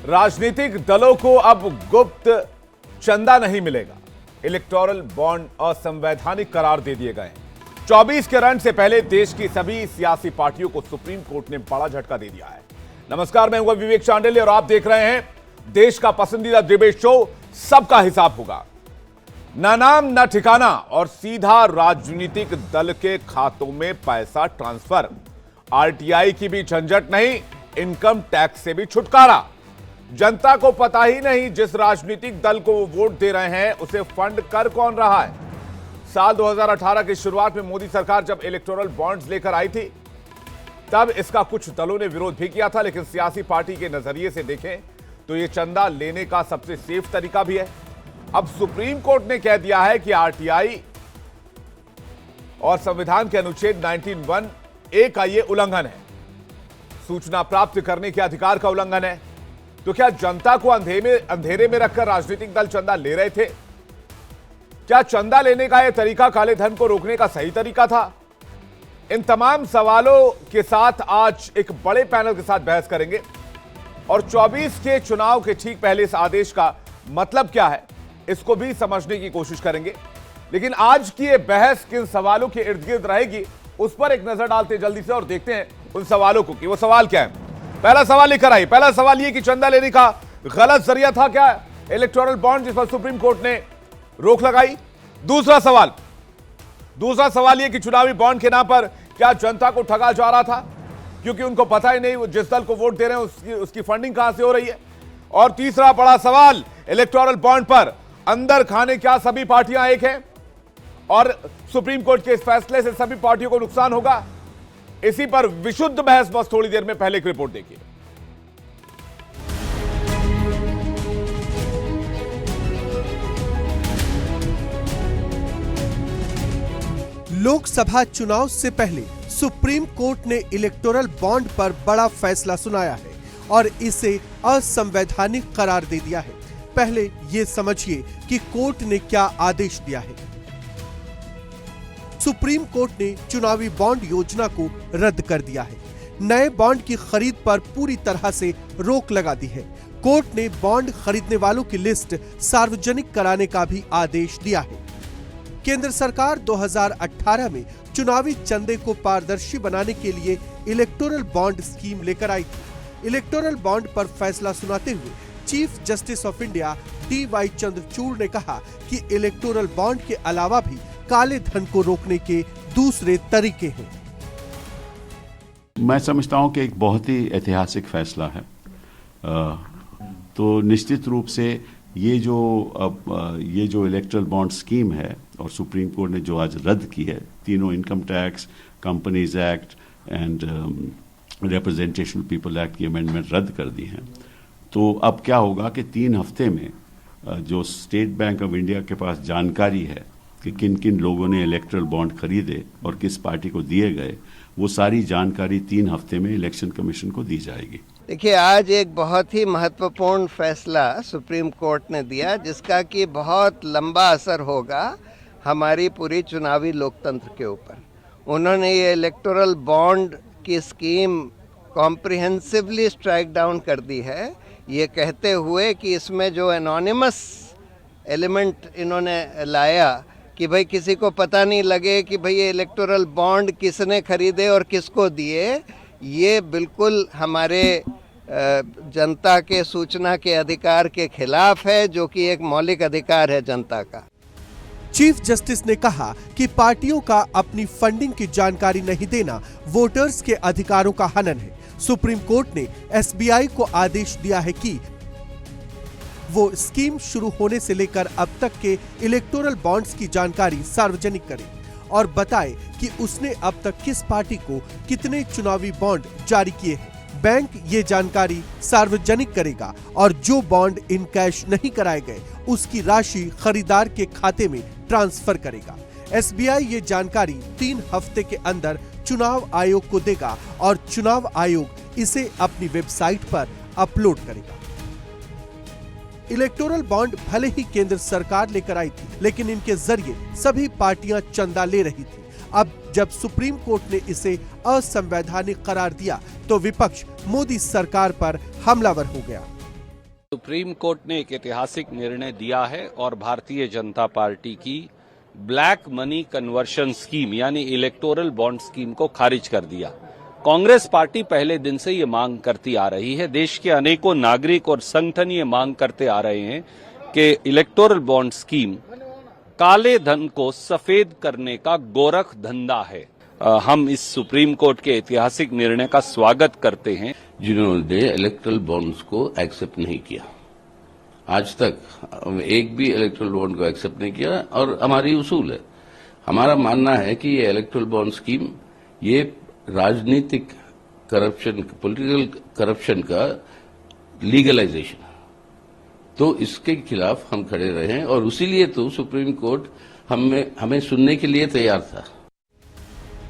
राजनीतिक दलों को अब गुप्त चंदा नहीं मिलेगा। इलेक्टोरल बॉन्ड असंवैधानिक करार दे दिए गए। 24 के रन से पहले देश की सभी सियासी पार्टियों को सुप्रीम कोर्ट ने बड़ा झटका दे दिया है। नमस्कार, मैं हूं विवेक चांडिल्य और आप देख रहे हैं देश का पसंदीदा डिबेट शो सबका हिसाब होगा। ना नाम ना ठिकाना और सीधा राजनीतिक दल के खातों में पैसा ट्रांसफर। आरटीआई की भी झंझट नहीं, इनकम टैक्स से भी छुटकारा। जनता को पता ही नहीं जिस राजनीतिक दल को वो वोट दे रहे हैं उसे फंड कर कौन रहा है। साल 2018 की शुरुआत में मोदी सरकार जब इलेक्टोरल बॉन्ड्स लेकर आई थी तब इसका कुछ दलों ने विरोध भी किया था, लेकिन सियासी पार्टी के नजरिए से देखें तो यह चंदा लेने का सबसे सेफ तरीका भी है। अब सुप्रीम कोर्ट ने कह दिया है कि आरटीआई और संविधान के अनुच्छेद 19(1)(a) का यह उल्लंघन है, सूचना प्राप्त करने के अधिकार का उल्लंघन है। तो क्या जनता को अंधेरे में रखकर राजनीतिक दल चंदा ले रहे थे? क्या चंदा लेने का यह तरीका काले धन को रोकने का सही तरीका था? इन तमाम सवालों के साथ आज एक बड़े पैनल के साथ बहस करेंगे और 24 के चुनाव के ठीक पहले इस आदेश का मतलब क्या है इसको भी समझने की कोशिश करेंगे। लेकिन आज की ये बहस किन सवालों के इर्द गिर्द रहेगी उस पर एक नजर डालते हैं जल्दी से और देखते हैं उन सवालों को कि वो सवाल क्या है। पहला सवाल लेकर आइए। पहला सवाल ये कि चंदा लेने का गलत जरिया था क्या इलेक्टोरल बॉन्ड, जिस पर सुप्रीम कोर्ट ने रोक लगाई? दूसरा सवाल ये कि चुनावी बॉन्ड के नाम पर क्या जनता को ठगा जा रहा था क्योंकि उनको पता ही नहीं वो जिस दल को वोट दे रहे हैं उसकी फंडिंग कहां से हो रही है। और तीसरा बड़ा सवाल, इलेक्टोरल बॉन्ड पर अंदर खाने क्या सभी पार्टियां एक हैं और सुप्रीम कोर्ट के इस फैसले से सभी पार्टियों को नुकसान होगा? इसी पर विशुद्ध बहस बस थोड़ी देर में, पहले की रिपोर्ट देखिए। लोकसभा चुनाव से पहले सुप्रीम कोर्ट ने इलेक्टोरल बॉन्ड पर बड़ा फैसला सुनाया है और इसे असंवैधानिक करार दे दिया है। पहले ये समझिए कि कोर्ट ने क्या आदेश दिया है। सुप्रीम कोर्ट ने चुनावी बॉन्ड योजना को रद्द कर दिया है। नए बॉन्ड की खरीद पर पूरी तरह से रोक लगा दी है। कोर्ट ने बॉन्ड खरीदने वालों की लिस्ट सार्वजनिक कराने का भी आदेश दिया है। केंद्र सरकार 2018 में चुनावी चंदे को पारदर्शी बनाने के लिए इलेक्टोरल बॉन्ड स्कीम लेकर आई थी। इलेक्टोरल बॉन्ड पर फैसला सुनाते हुए chief justice of India DY Chandrachud ने कहा कि इलेक्टोरल बॉन्ड के अलावा भी काले धन को रोकने के दूसरे तरीके हैं। मैं समझता हूं कि एक बहुत ही ऐतिहासिक फैसला है। तो निश्चित रूप से ये जो इलेक्टोरल बॉन्ड स्कीम है और सुप्रीम कोर्ट ने जो आज रद्द की है, तीनों income tax, companies act and representation people act की अमेंडमेंट रद्द कर दी हैं। तो अब क्या होगा कि 3 हफ्ते में जो स्टेट बैंक ऑफ इंडिया के पास जानकारी है कि किन किन लोगों ने इलेक्टोरल बॉन्ड खरीदे और किस पार्टी को दिए गए, वो सारी जानकारी 3 हफ्ते में इलेक्शन कमीशन को दी जाएगी। देखिए, आज एक बहुत ही महत्वपूर्ण फैसला सुप्रीम कोर्ट ने दिया जिसका कि बहुत लंबा असर होगा हमारी पूरी चुनावी लोकतंत्र के ऊपर। उन्होंने ये इलेक्टोरल बॉन्ड की स्कीम कॉम्प्रिहेंसिवली स्ट्राइक डाउन कर दी है, ये कहते हुए कि इसमें जो एनोनिमस एलिमेंट इन्होंने लाया कि भाई किसी को पता नहीं लगे कि भाई ये इलेक्टोरल बॉन्ड किसने खरीदे और किसको दिए, ये बिल्कुल हमारे जनता के सूचना के अधिकार के खिलाफ है, जो कि एक मौलिक अधिकार है जनता का। चीफ जस्टिस ने कहा कि पार्टियों का अपनी फंडिंग की जानकारी नहीं देना वोटर्स के अधिकारों का हनन है। सुप्रीम कोर्ट ने SBI को आदेश दिया है कि वो स्कीम शुरू होने से लेकर अब तक के इलेक्टोरल बॉन्ड्स की जानकारी सार्वजनिक करे और बताए कि उसने अब तक किस पार्टी को कितने चुनावी बॉन्ड जारी किए हैं। बैंक ये जानकारी सार्वजनिक करेगा और जो बॉन्ड इन कैश नहीं कराए गए उसकी राशि खरीदार के खाते में ट्रांसफर करेगा। SBI ये जानकारी 3 हफ्ते के अंदर चुनाव आयोग को देगा और चुनाव आयोग इसे अपनी वेबसाइट पर अपलोड करेगा। इलेक्टोरल बॉन्ड भले ही केंद्र सरकार लेकर आई थी, लेकिन इनके जरिए सभी पार्टियां चंदा ले रही थी। अब जब सुप्रीम कोर्ट ने इसे असंवैधानिक करार दिया तो विपक्ष मोदी सरकार पर हमलावर हो गया। सुप्रीम कोर्ट ने एक ऐतिहासिक निर्णय दिया है और भारतीय जनता पार्टी की ब्लैक मनी कन्वर्शन स्कीम यानी इलेक्टोरल बॉन्ड स्कीम को खारिज कर दिया। कांग्रेस पार्टी पहले दिन से ये मांग करती आ रही है। देश के अनेकों नागरिक और संगठन ये मांग करते आ रहे हैं कि इलेक्टोरल बॉन्ड स्कीम काले धन को सफेद करने का गोरख धंधा है। हम इस सुप्रीम कोर्ट के ऐतिहासिक निर्णय का स्वागत करते हैं, जिन्होंने इलेक्टोरल बॉन्ड्स को एक्सेप्ट नहीं किया। आज तक एक भी इलेक्टोरल बॉन्ड को एक्सेप्ट नहीं किया और हमारी उसूल है, हमारा मानना है कि ये इलेक्टोरल बॉन्ड स्कीम ये राजनीतिक करप्शन, पॉलिटिकल करप्शन का लीगलाइजेशन, तो इसके खिलाफ हम खड़े रहे हैं और उसीलिए तो सुप्रीम कोर्ट हमें सुनने के लिए तैयार था।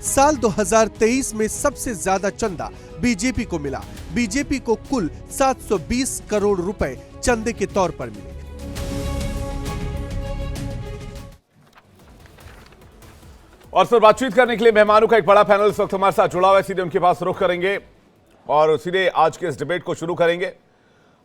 साल 2023 में सबसे ज्यादा चंदा बीजेपी को मिला। बीजेपी को कुल 720 करोड़ रुपए चंदे के तौर पर मिले। और फिर बातचीत करने के लिए मेहमानों का एक बड़ा पैनल इस वक्त हमारे साथ जुड़ा हुआ है। सीधे उनके पास रुख करेंगे और सीधे आज के इस डिबेट को शुरू करेंगे।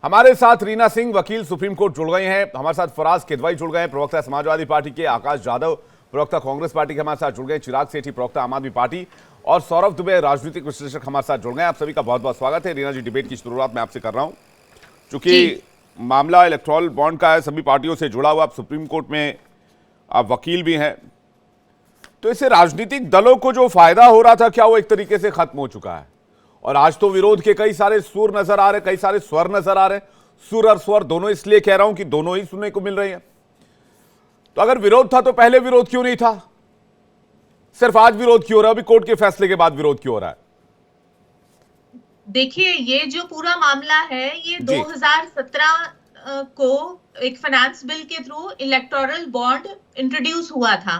हमारे साथ रीना सिंह, वकील, सुप्रीम कोर्ट जुड़ गए हैं। हमारे साथ फराज किदवाई जुड़ गए हैं, प्रवक्ता समाजवादी पार्टी के। आकाश यादव, प्रवक्ता कांग्रेस पार्टी के हमारे साथ जुड़ गए। चिराग सेठी, प्रवक्ता आम आदमी पार्टी। और सौरभ दुबे, राजनीतिक विश्लेषक हमारे साथ जुड़ गए। आप सभी का बहुत बहुत स्वागत है। रीना जी, डिबेट की शुरुआत मैं आपसे कर रहा हूं, चूंकि मामला इलेक्टोरल बॉन्ड का है, सभी पार्टियों से जुड़ा हुआ। आप सुप्रीम कोर्ट में आप वकील भी हैं, तो इससे राजनीतिक दलों को जो फायदा हो रहा था, क्या वो एक तरीके से खत्म हो चुका है? और आज तो विरोध के कई सारे सुर नजर आ रहे, कई सारे स्वर नजर आ रहे। सुर और स्वर दोनों इसलिए कह रहा हूं कि दोनों ही सुनने को मिल रही हैं। तो अगर विरोध था तो पहले विरोध क्यों नहीं था? सिर्फ आज विरोध क्यों हो रहा है? अभी कोर्ट के फैसले के बाद विरोध क्यों हो रहा है? देखिए, ये जो पूरा मामला है, ये 2017 को एक फाइनेंस बिल के थ्रू इलेक्टोरल बॉन्ड इंट्रोड्यूस हुआ था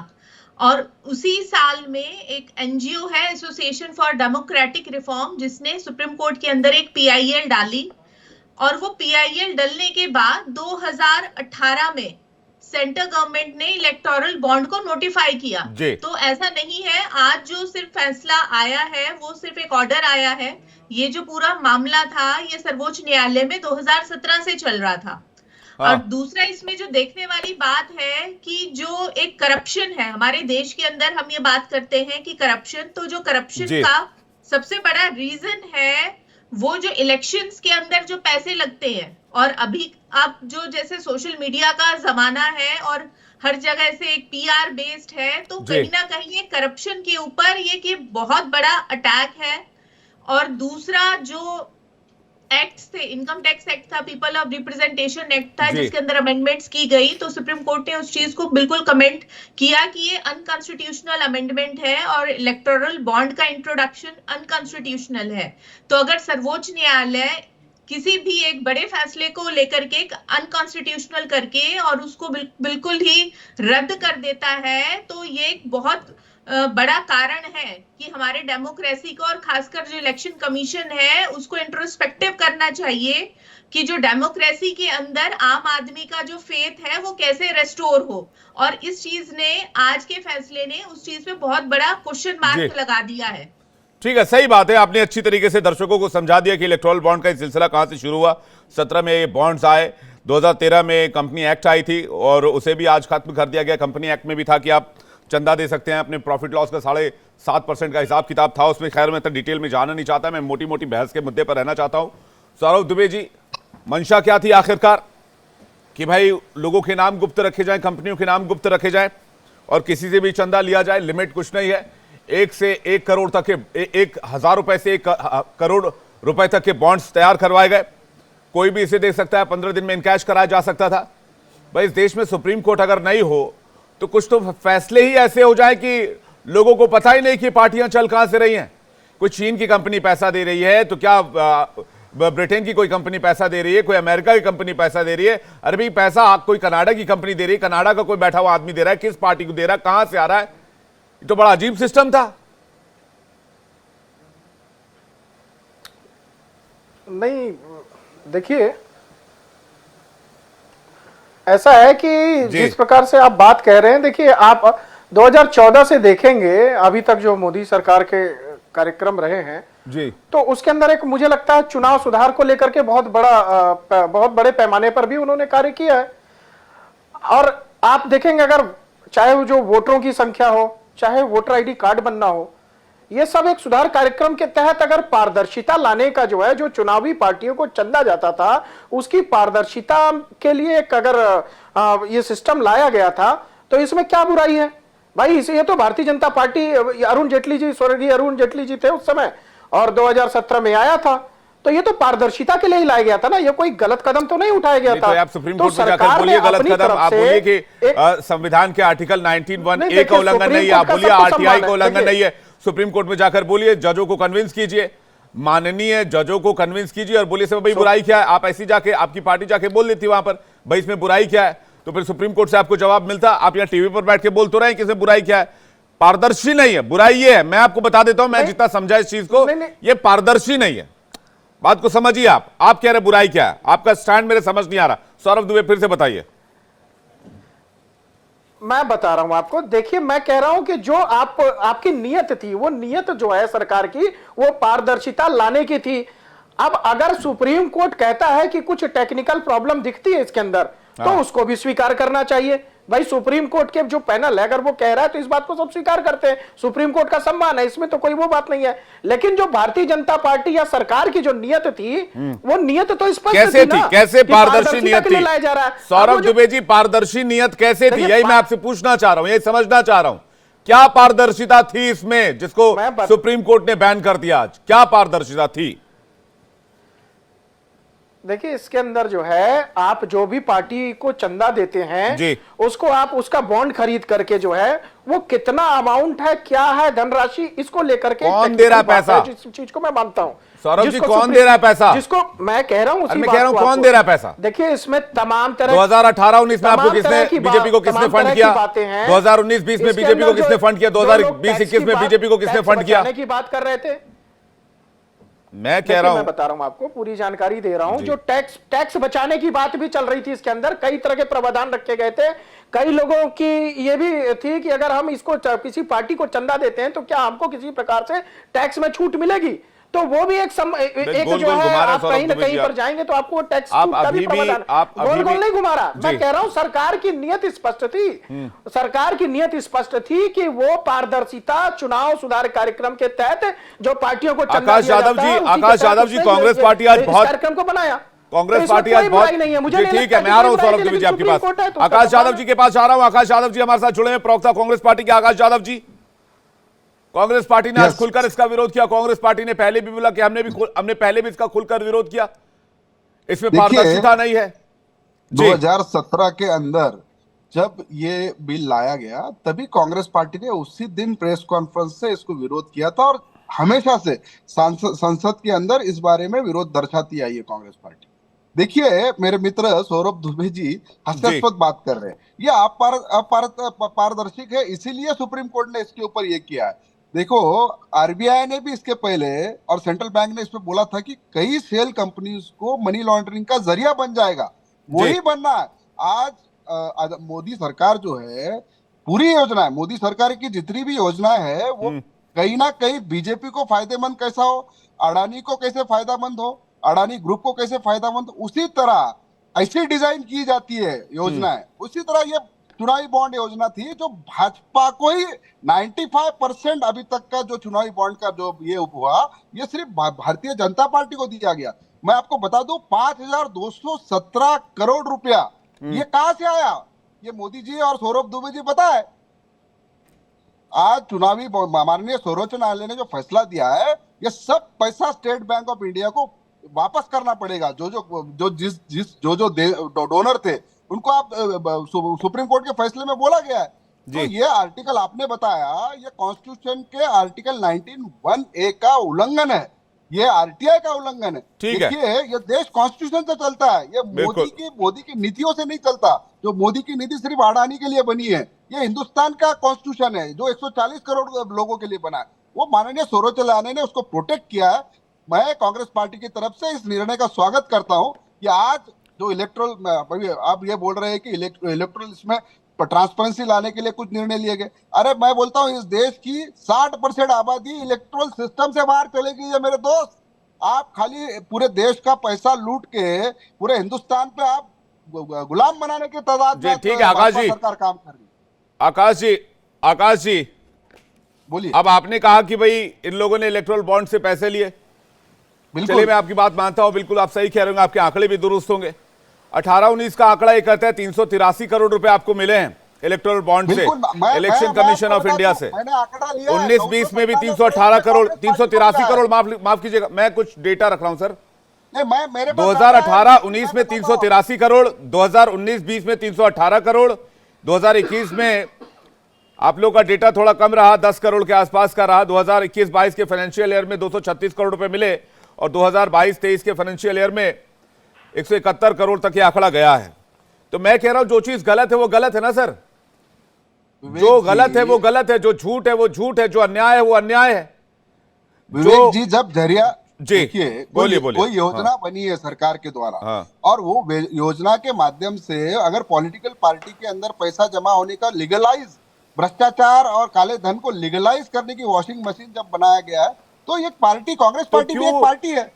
और उसी साल में एक एनजीओ है, एसोसिएशन फॉर डेमोक्रेटिक रिफॉर्म, जिसने सुप्रीम कोर्ट के अंदर एक पीआईएल डाली और वो पीआईएल डलने के बाद 2018 में सेंट्रल गवर्नमेंट ने इलेक्टोरल बॉन्ड को नोटिफाई किया। तो ऐसा नहीं है आज जो सिर्फ फैसला आया है, वो सिर्फ एक ऑर्डर आया है। ये जो पूरा मामला था, ये सर्वोच्च न्यायालय में 2017 से चल रहा था। और दूसरा इसमें जो देखने वाली बात है कि जो एक करप्शन है हमारे देश के अंदर, हम ये बात करते हैं कि करप्शन, तो जो करप्शन का सबसे बड़ा रीजन है वो जो इलेक्शंस के अंदर जो पैसे लगते हैं। और अभी अब जो जैसे सोशल मीडिया का जमाना है और हर जगह से एक पीआर बेस्ड है, तो कहीं ना कहीं ये करप्शन के ऊपर ये कि बहुत बड़ा अटैक है। और दूसरा जो एक्ट्स थे, इनकम टैक्स एक्ट था, पीपल ऑफ रिप्रेजेंटेशन एक्ट था, जिसके अंदर अमेंडमेंट्स की गई, तो सुप्रीम कोर्ट ने उस चीज को बिल्कुल कमेंट किया कि ये अनकॉन्स्टिट्यूशनल अमेंडमेंट है और इलेक्टोरल बॉन्ड का इंट्रोडक्शन अनकॉन्स्टिट्यूशनल है। तो अगर सर्वोच्च न्यायालय किसी भी एक बड़े फैसले को लेकर के अनकॉन्स्टिट्यूशनल करके और उसको बिल्कुल ही रद्द कर देता है, तो ये एक बहुत बड़ा कारण है कि हमारे डेमोक्रेसी को और खासकर जो इलेक्शन कमीशन है उसको इंट्रोस्पेक्टिव करना चाहिए कि जो डेमोक्रेसी के अंदर आम आदमी का जो फेथ है वो कैसे रेस्टोर हो। और इस चीज ने, आज के फैसले ने उस चीज पे बहुत बड़ा क्वेश्चन मार्क लगा दिया है। ठीक है, सही बात है। आपने अच्छी तरीके से दर्शकों को समझा दिया कि इलेक्टोरल बॉन्ड का सिलसिला कहां से शुरू हुआ। 17 में ये बॉन्ड्स आए, 2013 में कंपनी एक्ट आई थी और उसे भी आज खत्म कर दिया गया। कंपनी एक्ट में भी था कि आप चंदा दे सकते हैं, अपने प्रॉफिट लॉस का 7.5% का हिसाब किताब था उसमें। खैर, मैं तो डिटेल में जाना नहीं चाहता, मैं मोटी मोटी बहस के मुद्दे पर रहना चाहता हूं। सौरभ दुबे जी, मंशा क्या थी आखिरकार कि भाई लोगों के नाम गुप्त रखे जाएं, कंपनियों के नाम गुप्त रखे जाएं और किसी से भी चंदा लिया जाए? लिमिट कुछ नहीं है, 1 से 1 करोड़ तक के, 1,000 रुपए से 1 करोड़ रुपए तक के बॉन्ड्स तैयार करवाए गए। कोई भी इसे दे सकता है, 15 दिन में इनकैश कराया जा सकता था। भाई, इस देश में सुप्रीम कोर्ट अगर नहीं हो तो कुछ तो फैसले ही ऐसे हो जाए कि लोगों को पता ही नहीं कि पार्टियां चल कहां से रही हैं। कोई चीन की कंपनी पैसा दे रही है तो क्या ब्रिटेन की कोई कंपनी पैसा दे रही है, कोई अमेरिका की कंपनी पैसा दे रही है, अरबी पैसा कोई कनाडा की कंपनी दे रही है, कनाडा का कोई बैठा हुआ आदमी दे रहा है, किस पार्टी को दे रहा है, कहां से आ रहा है? ये तो बड़ा अजीब सिस्टम था। नहीं, देखिए, ऐसा है कि जिस प्रकार से आप बात कह रहे हैं, देखिए आप 2014 से देखेंगे अभी तक जो मोदी सरकार के कार्यक्रम रहे हैं, जी। तो उसके अंदर एक मुझे लगता है चुनाव सुधार को लेकर के बहुत बड़े पैमाने पर भी उन्होंने कार्य किया है। और आप देखेंगे अगर चाहे वो जो वोटरों की संख्या हो, चाहे वोटर आईडी कार्ड बनना हो, ये सब एक सुधार कार्यक्रम के तहत अगर पारदर्शिता लाने का जो है, जो चुनावी पार्टियों को चंदा जाता था उसकी पारदर्शिता के लिए एक अगर ये सिस्टम लाया गया था तो इसमें क्या बुराई है भाई? इसे ये तो भारतीय जनता पार्टी, अरुण जेटली जी, स्वर्गीय अरुण जेटली जी थे उस समय, और 2017 में आया था, तो ये तो पारदर्शिता के लिए ही लाया गया था ना, ये कोई गलत कदम तो नहीं उठाया गया था। तो आप सुप्रीम कोर्ट में जाकर बोलिए गलत कदम, आप बोलिए कि संविधान के आर्टिकल 19(1)(a) का उल्लंघन नहीं है, आप बोलिए आरटीआई का उल्लंघन नहीं है। सुप्रीम कोर्ट में जाकर बोलिए, जजों को कन्विंस कीजिए, माननीय जजों को कन्विंस कीजिए और बोलिए भाई बुराई क्या है। आप ऐसी जाके, आपकी पार्टी जाके बोल देती वहां पर भाई इसमें बुराई क्या है, तो फिर सुप्रीम कोर्ट से आपको जवाब मिलता। आप यहाँ टीवी पर बैठ के बोल तो रहे हैं कि इसमें बुराई क्या है। पारदर्शी नहीं है, बुराई ये है। मैं आपको बता देता हूं, मैं जितना समझा इस चीज को, ये पारदर्शी नहीं है। बात को समझिए। आप कह रहे बुराई क्या है, आपका स्टैंड मेरे समझ नहीं आ रहा। सौरभ दुबे फिर से बताइए। मैं बता रहा हूं आपको, देखिए मैं कह रहा हूं कि जो आपकी नियत थी, वो नियत जो है सरकार की, वो पारदर्शिता लाने की थी। अब अगर सुप्रीम कोर्ट कहता है कि कुछ टेक्निकल प्रॉब्लम दिखती है इसके अंदर, तो उसको भी स्वीकार करना चाहिए भाई। सुप्रीम कोर्ट के जो पैनल है, अगर वो कह रहा है तो इस बात को सब स्वीकार करते हैं, सुप्रीम कोर्ट का सम्मान है, इसमें तो कोई वो बात नहीं है। लेकिन जो भारतीय जनता पार्टी या सरकार की जो नियत थी, वो नियत तो स्पष्ट कैसे थी, कैसे पारदर्शी नियत थी? लाया जा रहा है सौरभ दुबे जी, पारदर्शी नियत कैसे थी, यही मैं आपसे पूछना चाह रहा हूं, यही समझना चाह रहा हूं। क्या पारदर्शिता थी इसमें जिसको सुप्रीम कोर्ट ने बैन कर दिया आज? क्या पारदर्शिता थी? देखिए इसके अंदर जो है, आप जो भी पार्टी को चंदा देते हैं जी, उसको आप उसका बॉन्ड खरीद करके जो है, वो कितना अमाउंट है, क्या है धनराशि, इसको लेकर के कौन दे रहा है पैसा, जिस चीज को मैं मानता हूं। सौरभ जी, कौन दे रहा है पैसा? जिसको मैं कह रहा हूं, मैं कह रहा हूं कौन दे रहा है पैसा? देखिए इसमें तमाम तरह 2018-19 में आपको किसने, बीजेपी को किसने फंड किया? 2019-20 में बीजेपी को किसने फंड किया? 2020-21 में बीजेपी को किसने फंड किया? की बात कर रहे थे। मैं कह रहा हूं, मैं बता रहा हूं आपको, पूरी जानकारी दे रहा हूं। जो टैक्स बचाने की बात भी चल रही थी, इसके अंदर कई तरह के प्रावधान रखे गए थे। कई लोगों की ये भी थी कि अगर हम इसको किसी पार्टी को चंदा देते हैं तो क्या हमको किसी प्रकार से टैक्स में छूट मिलेगी। तो वो भी एक जो है, आप कहीं ना कहीं पर जाएंगे तो आपको टैक्स का भी प्रावधान। गोल नहीं घुमा रहा, मैं कह रहा हूं सरकार की नियत स्पष्ट थी। सरकार की नियत स्पष्ट थी कि वो पारदर्शिता चुनाव सुधार कार्यक्रम के तहत जो पार्टियों को आकाश यादव जी, कांग्रेस पार्टी आज बहुत कार्यक्रम को बनाया। कांग्रेस पार्टी आज बहुत नहीं है, मुझे ठीक है, मैं आ रहा हूं सौरभ दुबे जी आपके पास। आकाश यादव जी के पास आ रहा हूं। आकाश यादव जी हमारे साथ जुड़े हैं, प्रवक्ता कांग्रेस पार्टी के। आकाश यादव जी, कांग्रेस पार्टी ने आज खुलकर इसका विरोध किया। कांग्रेस पार्टी ने पहले भी बोला कि हमने पहले भी इसका खुलकर विरोध किया, इसमें पारदर्शिता नहीं है। 2017 के अंदर जब ये बिल लाया गया, तभी कांग्रेस पार्टी ने उसी दिन प्रेस कॉन्फ्रेंस से इसको विरोध किया था और हमेशा से संसद के अंदर इस बारे में विरोध दर्शाती आई है कांग्रेस पार्टी। देखिए मेरे मित्र सौरभ दुबे जी हास्यास्पद बात कर रहे हैं, ये पारदर्शिक है, इसीलिए सुप्रीम कोर्ट ने इसके ऊपर ये किया है। देखो आरबीआई ने भी इसके पहले और सेंट्रल बैंक ने इस पे बोला था कि कई सेल कंपनीज को मनी लॉन्ड्रिंग का जरिया बन जाएगा, वही बनना है। आज मोदी सरकार जो है, पूरी योजना है, मोदी सरकार की जितनी भी योजना है वो कहीं ना कहीं बीजेपी को फायदेमंद कैसा हो, अडानी को कैसे फायदेमंद हो, अडानी ग्रुप को कैसे फायदेमंद, उसी तरह ऐसी डिजाइन की जाती है योजनाएं। उसी तरह ये चुनावी बॉन्ड योजना थी जो भाजपा को ही 95% अभी तक का जो चुनावी बॉन्ड का जो ये हुआ, ये सिर्फ भारतीय जनता पार्टी को दिया गया। मैं आपको बता दूं 5217 करोड़ रुपया ये कहां से आया, ये मोदी जी और सौरभ दुबे जी पता है। आज चुनावी माननीय सर्वोच्च न्यायालय ने जो फैसला दिया है, ये सब पैसा स्टेट बैंक ऑफ इंडिया को वापस करना पड़ेगा। जो डोनर थे उनको आप सुप्रीम कोर्ट के फैसले में बोला गया है। तो ये आर्टिकल आपने बताया, ये कॉन्स्टिट्यूशन के आर्टिकल 19(1)(a) का उल्लंघन है, ये आरटीआई का उल्लंघन है। देखिए ये देश कॉन्स्टिट्यूशन से चलता है, ये मोदी की नीतियों से नहीं चलता। जो मोदी की नीति सिर्फ अडानी के लिए बनी है, ये हिंदुस्तान का कॉन्स्टिट्यूशन है जो 140 करोड़ लोगों के लिए बना है। वो माननीय सर्वोच्च न्यायालय ने उसको प्रोटेक्ट किया है। मैं कांग्रेस पार्टी की तरफ से इस निर्णय का स्वागत करता हूं कि आज जो इलेक्ट्रल, आप ये बोल रहे हैं कि इलेक्ट्रल इसमें ट्रांसपेरेंसी लाने के लिए कुछ निर्णय लिए गए। अरे मैं बोलता हूँ इस देश की 60% आबादी इलेक्ट्रल सिस्टम से बाहर चले गई है मेरे दोस्त। आप खाली पूरे देश का पैसा लूट के पूरे हिंदुस्तान पे आप गुलाम बनाने के तादाद में ठीक है आकाश जी, सरकार काम कर रही है। आकाश जी बोलिए। अब आपने कहा कि भाई इन लोगों ने इलेक्टोरल बॉन्ड से पैसे लिए, चलिए मैं आपकी बात मानता हूं, बिल्कुल आप सही कह रहे होंगे, आपके आंकड़े भी दुरुस्त होंगे। 18-19 का आंकड़ा ये कहता है 383 करोड़ रुपए आपको मिले हैं इलेक्टोरल बॉन्ड से, इलेक्शन कमिशन ऑफ इंडिया से। 19-20 में भी 318 करोड़, 383 करोड़, माफ कीजिएगा, मैं कुछ डेटा रख रहा हूं सर। 2018-19 में 383 करोड़, 2019-20 में 318 करोड़, 2021 में आप लोग का डेटा थोड़ा कम रहा, 10 करोड़ के आसपास का रहा। 2021-22 के फाइनेंशियल ईयर में 236 करोड़ रुपए मिले और 2022-23 के फाइनेंशियल ईयर में 171 करोड़ तक ये आंकड़ा गया है। तो मैं कह रहा हूं जो चीज गलत है वो गलत है ना सर, जो गलत है वो गलत है, जो झूठ है वो झूठ है, जो अन्याय है वो अन्याय है। विवेक जी जब जरिया जी देखिए बोलिए कोई योजना बनी है सरकार के द्वारा और वो योजना के माध्यम से अगर पॉलिटिकल पार्टी के अंदर पैसा जमा होने का लीगलाइज, भ्रष्टाचार और काले धन को लीगलाइज करने की वॉशिंग मशीन जब बनाया गया है तो ये पार्टी, कांग्रेस पार्टी भी एक पार्टी है।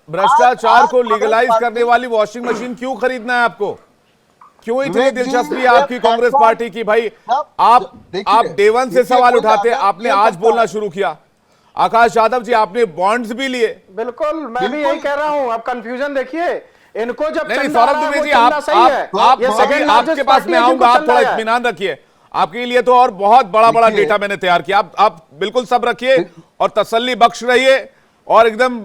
भ्रष्टाचार को लीगलाइज करने वाली वॉशिंग मशीन क्यों खरीदना है आपको? क्यों इतनी दिलचस्पी है आपकी कांग्रेस पार्टी की? भाई आप डे वन से सवाल उठाते हैं, आपने आज बोलना शुरू किया। आकाश यादव जी आपने बॉन्ड्स भी लिए। बिल्कुल, मैं भी यही कह रहा हूं, आप कंफ्यूजन देखिए। इनको जब नहीं सौरभ दुबे जी आप अभी आपके पास मैं आऊंगा, आप थोड़ा इत्मीनान रखिए, आपके लिए तो और बहुत बड़ा डेटा मैंने तैयार किया। आप बिल्कुल सब रखिए और तसल्ली बख्श रहिए और एकदम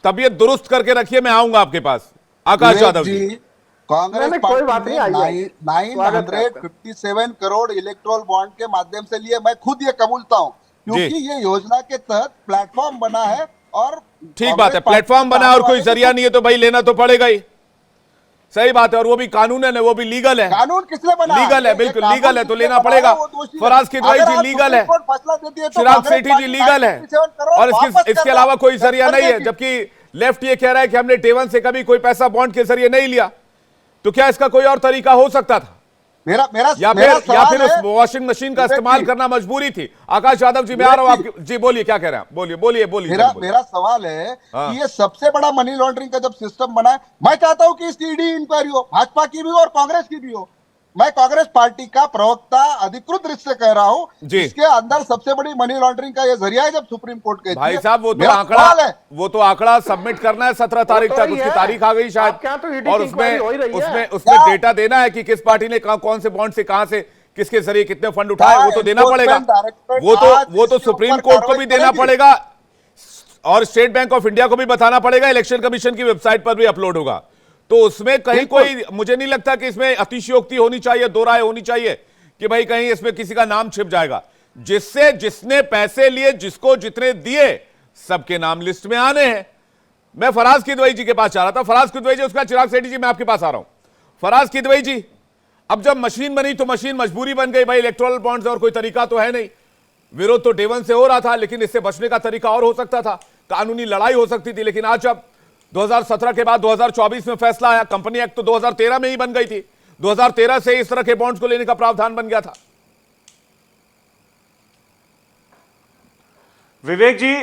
तबीयत दुरुस्त करके रखिए, मैं आऊंगा आपके पास। आकाश यादव जी कांग्रेस पार्टी ने 957 करोड़ इलेक्ट्रोल बॉन्ड के माध्यम से लिए, मैं खुद ये कबूलता हूं क्योंकि ये योजना के तहत प्लेटफॉर्म बना है। और ठीक बात है, प्लेटफॉर्म बना और कोई जरिया नहीं है तो भाई लेना तो पड़ेगा ही, सही बात है। और वो भी कानून है, वो भी लीगल है। कानून किसने बनाया? लीगल है, बिल्कुल लीगल है तो लेना पड़ेगा। फराज किदवई जी लीगल है, चिराग सेठी जी लीगल है और इसके अलावा कोई जरिया नहीं है। जबकि लेफ्ट ये कह रहा है कि हमने डे वन से कभी कोई पैसा बॉन्ड के जरिए नहीं लिया, तो क्या इसका कोई और तरीका हो सकता था? या फिर उस वॉशिंग मशीन का इस्तेमाल करना मजबूरी थी? आकाश यादव जी मैं आ रहा हूं आपके, जी बोलिए क्या कह रहे हैं, बोलिए। मेरा सवाल है कि ये सबसे बड़ा मनी लॉन्ड्रिंग का जब सिस्टम बना है, मैं चाहता हूं कि इसकी ईडी इंक्वायरी हो, भाजपा की भी हो और कांग्रेस की भी हो। मैं कांग्रेस पार्टी का प्रवक्ता अधिकृत रूप से कह रहा हूं, इसके अंदर सबसे बड़ी मनी लॉन्ड्रिंग का ये जरिया है जब सुप्रीम कोर्ट कहती है। भाई साहब वो तो आंकड़ा सबमिट करना है 17 तारीख तक, उसकी तारीख आ गई शायद, और उसमें डेटा देना है कि किस पार्टी ने कौन से बॉन्ड से कहां से किसके जरिए कितने फंड उठाए, वो तो देना पड़ेगा। वो तो सुप्रीम कोर्ट को भी देना पड़ेगा और स्टेट बैंक ऑफ इंडिया को भी बताना पड़ेगा, इलेक्शन कमीशन की वेबसाइट पर भी अपलोड होगा। तो उसमें कहीं कोई, मुझे नहीं लगता कि इसमें अतिशयोक्ति होनी चाहिए, दो राय होनी चाहिए कि भाई कहीं इसमें किसी का नाम छिप जाएगा। जिसने पैसे लिए, जिसको जितने दिए, सबके नाम लिस्ट में आने हैं। मैं फराज किदवई जी के पास जा रहा था, फराज किदवई जी, उसका चिराग सेठी जी मैं आपके पास आ रहा हूं। फराज किदवई जी, अब जब मशीन बनी तो मशीन मजबूरी बन गई, भाई इलेक्टोरल बॉन्ड्स और कोई तरीका तो है नहीं, विरोध तो डे वन से हो रहा था, लेकिन इससे बचने का तरीका और हो सकता था, कानूनी लड़ाई हो सकती थी। लेकिन आज अब 2017 के बाद 2024 में फैसला आया, कंपनी एक्ट तो 2013 में ही बन गई थी, 2013 से इस तरह के बॉन्ड्स को लेने का प्रावधान बन गया था। विवेक जी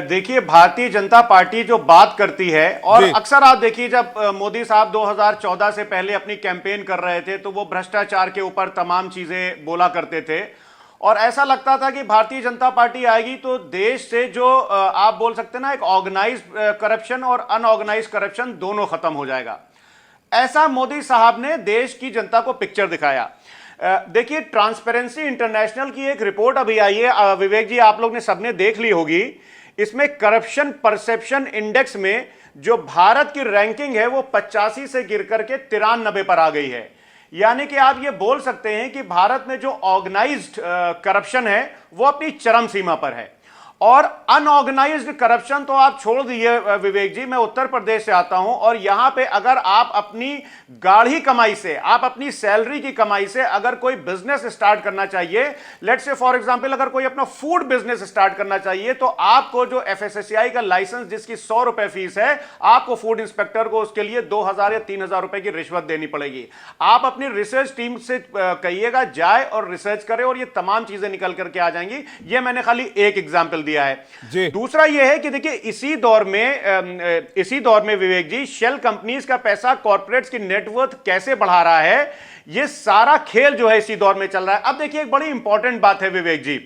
देखिए, भारतीय जनता पार्टी जो बात करती है, और अक्सर आप देखिए जब मोदी साहब 2014 से पहले अपनी कैंपेन कर रहे थे तो वो भ्रष्टाचार के ऊपर तमाम चीजें बोला करते थे और ऐसा लगता था कि भारतीय जनता पार्टी आएगी तो देश से जो आप बोल सकते हैं ना, एक ऑर्गेनाइज करप्शन और अनऑर्गेनाइज करप्शन दोनों खत्म हो जाएगा। ऐसा मोदी साहब ने देश की जनता को पिक्चर दिखाया। देखिए, ट्रांसपेरेंसी इंटरनेशनल की एक रिपोर्ट अभी आई है, विवेक जी आप लोग ने सबने देख ली होगी। इसमें करप्शन परसेप्शन इंडेक्स में जो भारत की रैंकिंग है वो 85 से गिर करके 93 पर आ गई है। यानी कि आप ये बोल सकते हैं कि भारत में जो ऑर्गेनाइज्ड करप्शन है वो अपनी चरम सीमा पर है। और अनऑर्गेनाइज्ड करप्शन तो आप छोड़ दिए विवेक जी, मैं उत्तर प्रदेश से आता हूं और यहां पे अगर आप अपनी गाढ़ी कमाई से, आप अपनी सैलरी की कमाई से अगर कोई बिजनेस स्टार्ट करना चाहिए, लेट्स से फॉर एग्जांपल अगर कोई अपना फूड बिजनेस स्टार्ट करना चाहिए, तो आपको जो FSSAI का लाइसेंस जिसकी 100 रुपए फीस है, आपको फूड इंस्पेक्टर को उसके लिए 2000 या 3000 रुपए की रिश्वत देनी पड़ेगी। आप अपनी रिसर्च टीम से कहिएगा जाए और रिसर्च करे और ये तमाम चीजें निकल करके आ जाएंगी। ये मैंने खाली एक एग्जाम्पल दिया है। दूसरा यह है कि देखिए इसी दौर में विवेक जी, शेल कंपनीज का पैसा कॉर्पोरेट्स की नेटवर्थ कैसे बढ़ा रहा है, यह सारा खेल जो है इसी दौर में चल रहा है। अब देखिए एक बड़ी इंपॉर्टेंट बात है विवेक जी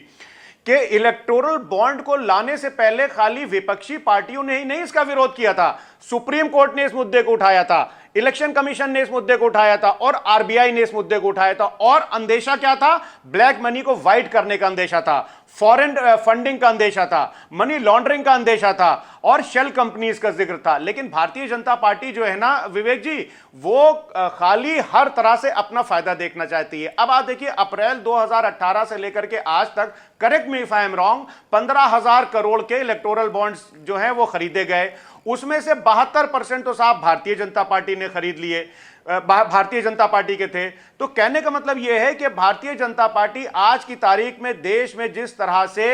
कि इलेक्टोरल बॉन्ड को लाने से पहले खाली विपक्षी पार्टियों ने ही नहीं इसका विरोध किया था, सुप्रीम कोर्ट ने इस मुद्दे को उठाया था, इलेक्शन कमीशन ने इस मुद्दे को उठाया था और RBI ने इस मुद्दे को उठाया था। और अंदेशा क्या था? ब्लैक मनी को वाइट करने का अंदेशा था, फॉरेन फंडिंग का अंदेशा था, मनी लॉन्ड्रिंग का अंदेशा था और शेल कंपनीज का जिक्र था। लेकिन भारतीय जनता पार्टी जो है ना विवेक जी, वो खाली हर तरह से अपना फायदा देखना चाहती है। अब आप देखिए अप्रैल 2018 से लेकर के आज तक, correct me if I am wrong, 15,000 crore के इलेक्टोरल बॉन्ड्स जो हैं वो खरीदे गए। उसमें से 72% तो साहब भारतीय जनता पार्टी ने खरीद लिए, भारतीय जनता पार्टी के थे। तो कहने का मतलब यह है कि भारतीय जनता पार्टी आज की तारीख में देश में जिस तरह से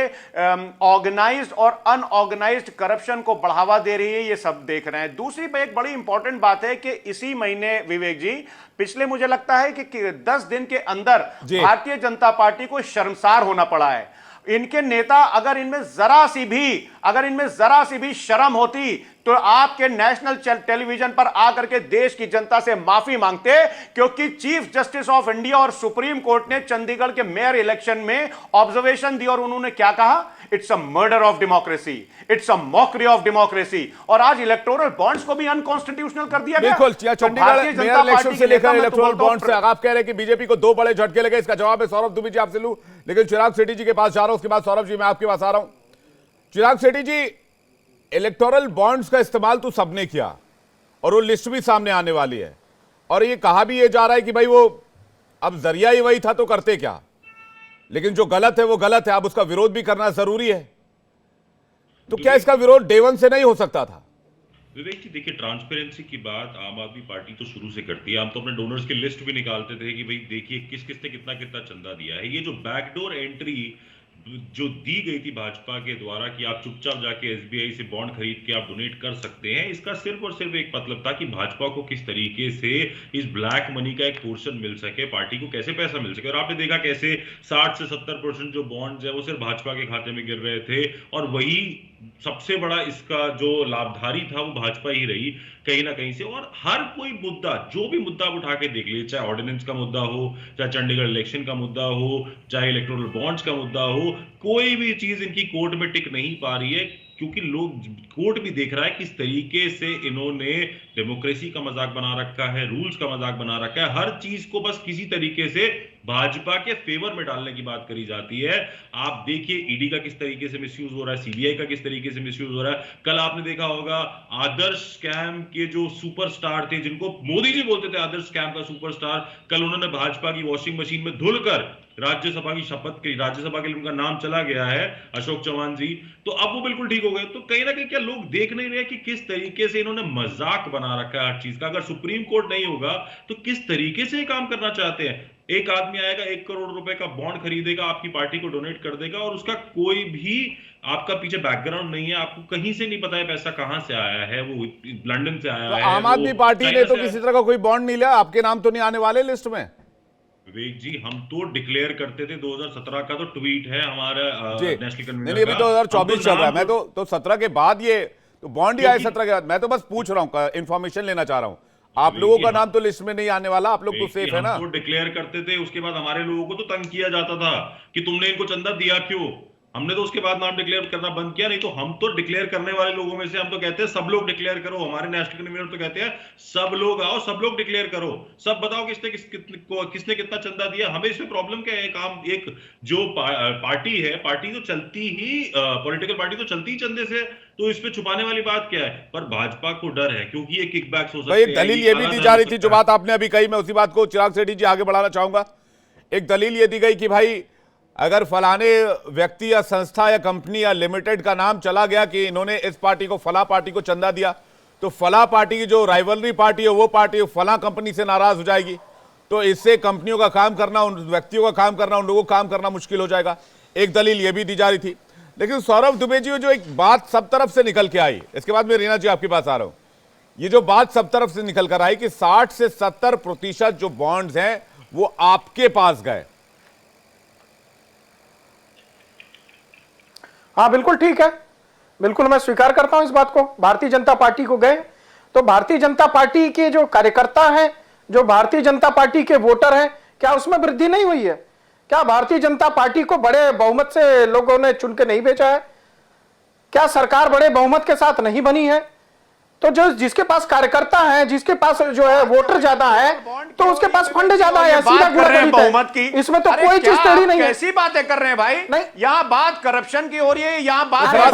ऑर्गेनाइज्ड और अनऑर्गेनाइज्ड करप्शन को बढ़ावा दे रही है, ये सब देख रहे हैं। दूसरी पे एक बड़ी इंपॉर्टेंट बात है कि इसी महीने विवेक जी, पिछले मुझे लगता है कि 10 दिन के अंदर भारतीय जनता पार्टी को शर्मसार होना पड़ा है। इनके नेता अगर इनमें जरा सी भी शर्म होती तो आपके नेशनल टेलीविजन पर आकर के देश की जनता से माफी मांगते, क्योंकि चीफ जस्टिस ऑफ इंडिया और सुप्रीम कोर्ट ने चंडीगढ़ के मेयर इलेक्शन में ऑब्जर्वेशन दी और उन्होंने क्या कहा? It's a murder of democracy, it's a mockery of democracy. और आज इलेक्टोरल बॉन्ड्स को भी अनकॉन्स्टिट्यूशनल कर दिया गया। बिल्कुल, चंडीगढ़ मेयर इलेक्शन से लेकर इलेक्टोरल बॉन्ड से आप कह रहे हैं कि बीजेपी को 2 बड़े झटके लगे। इसका जवाब है सौरभ दुबे जी आपसे लूं, लेकिन चिराग सेठी जी के पास जा रहा हूं, उसके बाद सौरभ जी मैं आपके पास आ रहा हूं। चिराग सेठी जी, इलेक्टोरल बॉन्ड्स का इस्तेमाल तो सबने किया और वो लिस्ट भी सामने आने वाली है और ये कहा भी ये जा रहा है कि भाई वो अब जरिया ही वही था तो करते क्या, लेकिन जो गलत है वो गलत है, अब उसका विरोध भी करना जरूरी है। तो क्या इसका विरोध डे वन से नहीं हो सकता था? विवेक जी देखिए, ट्रांसपेरेंसी की बात आम आदमी पार्टी तो शुरू से करती है। हम तो अपने डोनर्स की लिस्ट भी निकालते थे कि भाई देखिए किस किस ने कितना कितना चंदा दिया है। ये जो बैकडोर एंट्री जो दी गई थी भाजपा के द्वारा कि आप चुपचाप जाके SBI से बॉन्ड खरीद के आप डोनेट कर सकते हैं, इसका सिर्फ और सिर्फ एक मतलब था कि भाजपा को किस तरीके से इस ब्लैक मनी का एक पोर्शन मिल सके, पार्टी को कैसे पैसा मिल सके। और आपने देखा कैसे 60 से 70% जो बॉन्ड्स है वो सिर्फ भाजपा के खाते में गिर रहे थे और वही सबसे बड़ा इसका जो लाभधारी था वो भाजपा ही रही कहीं ना कहीं से। और हर कोई मुद्दा, जो भी मुद्दा आप उठा के देख लीजिए, चाहे ऑर्डिनेंस का मुद्दा हो, चाहे चंडीगढ़ इलेक्शन का मुद्दा हो, चाहे इलेक्टोरल बॉन्ड्स का मुद्दा हो, कोई भी चीज इनकी कोर्ट में टिक नहीं पा रही है, क्योंकि लोग, कोर्ट भी देख रहा है किस तरीके से इन्होंने डेमोक्रेसी का मजाक बना रखा है, रूल्स का मजाक बना रखा है। हर चीज को बस किसी तरीके से भाजपा के फेवर में डालने की बात करी जाती है। आप देखिए ईडी का किस तरीके से मिसयूज हो रहा है, CBI का किस तरीके से मिसयूज हो रहा है। कल आपने देखा होगा आदर्श स्कैम के जो सुपरस्टार थे, जिनको मोदी जी बोलते थे आदर्श स्कैम का सुपरस्टार, कल उन्होंने भाजपा की वॉशिंग मशीन में धुलकर राज्यसभा की शपथ की, राज्यसभा के लिए उनका नाम चला गया है, अशोक चौहान जी, तो अब वो बिल्कुल ठीक हो गए। तो कहीं ना कहीं क्या लोग देख नहीं रहे कि किस तरीके से इन्होंने मजाक बना रखा है हर चीज का। अगर सुप्रीम कोर्ट नहीं होगा तो किस तरीके से काम करना चाहते हैं। एक आदमी आएगा 1 करोड़ रुपए का बॉन्ड खरीदेगा, आपकी पार्टी को डोनेट कर देगा और उसका कोई भी आपका पीछे बैकग्राउंड नहीं है, आपको कहीं से नहीं पता है पैसा कहां से आया है, वो लंदन से आया है। आम आदमी पार्टी ने तो किसी तरह का कोई बॉन्ड नहीं लिया, आपके नाम तो नहीं आने वाले लिस्ट में? विवेक जी, हम तो डिक्लेयर करते थे, 2017 का तो ट्वीट है हमारा नेशनल कन्वीनर नहीं, अभी 2024 चल रहा है। मैं तो 17 के बाद ये तो बॉन्ड ही आए 17 के बाद। मैं तो बस पूछ रहा हूँ, इन्फॉर्मेशन लेना चाह रहा हूँ। आप लोगों का नाम तो लिस्ट में नहीं आने वाला, आप लोग तो सेफ है ना? हम तो डिक्लेयर करते थे, उसके बाद हमारे लोगों को तो तंग किया जाता था कि तुमने इनको चंदा दिया क्यों। हमने तो उसके बाद नाम डिक्लेयर करना बंद किया। नहीं तो हम तो डिक्लेयर करने वाले लोगों में से, हम तो कहते हैं सब लोग डिक्लेयर करो। हमारे नेशनल कन्वीनर तो कहते हैं सब लोग आओ, सब लोग डिक्लेयर करो, सब बताओ किसने कितना चंदा दिया। हमें इसमें प्रॉब्लम क्या है? एक जो पार्टी है, पार्टी तो चलती ही, पॉलिटिकल पार्टी तो चलती ही चंदे से, तो इस पे छुपाने वाली बात क्या है? पर भाजपा को डर है क्योंकि ये किकबैक्स हो सकते हैं। एक दलील ये भी दी जा रही थी, जो बात आपने अभी कही, मैं उसी बात को चिराग सेठी जी आगे बढ़ाना चाहूंगा। एक दलील ये दी गई कि भाई अगर फलाने व्यक्ति या संस्था या कंपनी या लिमिटेड का नाम चला गया कि इन्होंने इस पार्टी को फला पार्टी को चंदा दिया, तो फला पार्टी की जो राइवलरी पार्टी है वो पार्टी फला कंपनी से नाराज हो जाएगी, तो इससे कंपनियों का काम करना, उन व्यक्तियों का काम करना, उन लोगों का काम करना मुश्किल हो जाएगा। एक दलील ये भी दी जा रही थी। लेकिन सौरभ दुबे जी, जो एक बात सब तरफ से निकल के आई, इसके बाद मैं रीना जी आपके पास आ रहा हूं, ये जो बात सब तरफ से निकल कर आई कि 60 से 70% जो बॉन्ड्स हैं वो आपके पास गए। हाँ बिल्कुल ठीक है, बिल्कुल मैं स्वीकार करता हूं इस बात को। भारतीय जनता पार्टी को गए तो भारतीय जनता पार्टी के जो कार्यकर्ता हैं, जो भारतीय जनता पार्टी के वोटर हैं, क्या उसमें वृद्धि नहीं हुई है? क्या भारतीय जनता पार्टी को बड़े बहुमत से लोगों ने चुन के नहीं भेजा है? क्या सरकार बड़े बहुमत के साथ नहीं बनी है? तो जो जिसके पास कार्यकर्ता है, जिसके पास जो है वोटर ज्यादा है, तो उसके पास फंड ज्यादा है। बात कर रहे हैं बहुमत की, इसमें तो कोई चीज टेढ़ी नहीं है। कैसी बातें कर रहे हैं भाई? नहीं, यहाँ बात करप्शन की हो रही है, यहाँ बात आप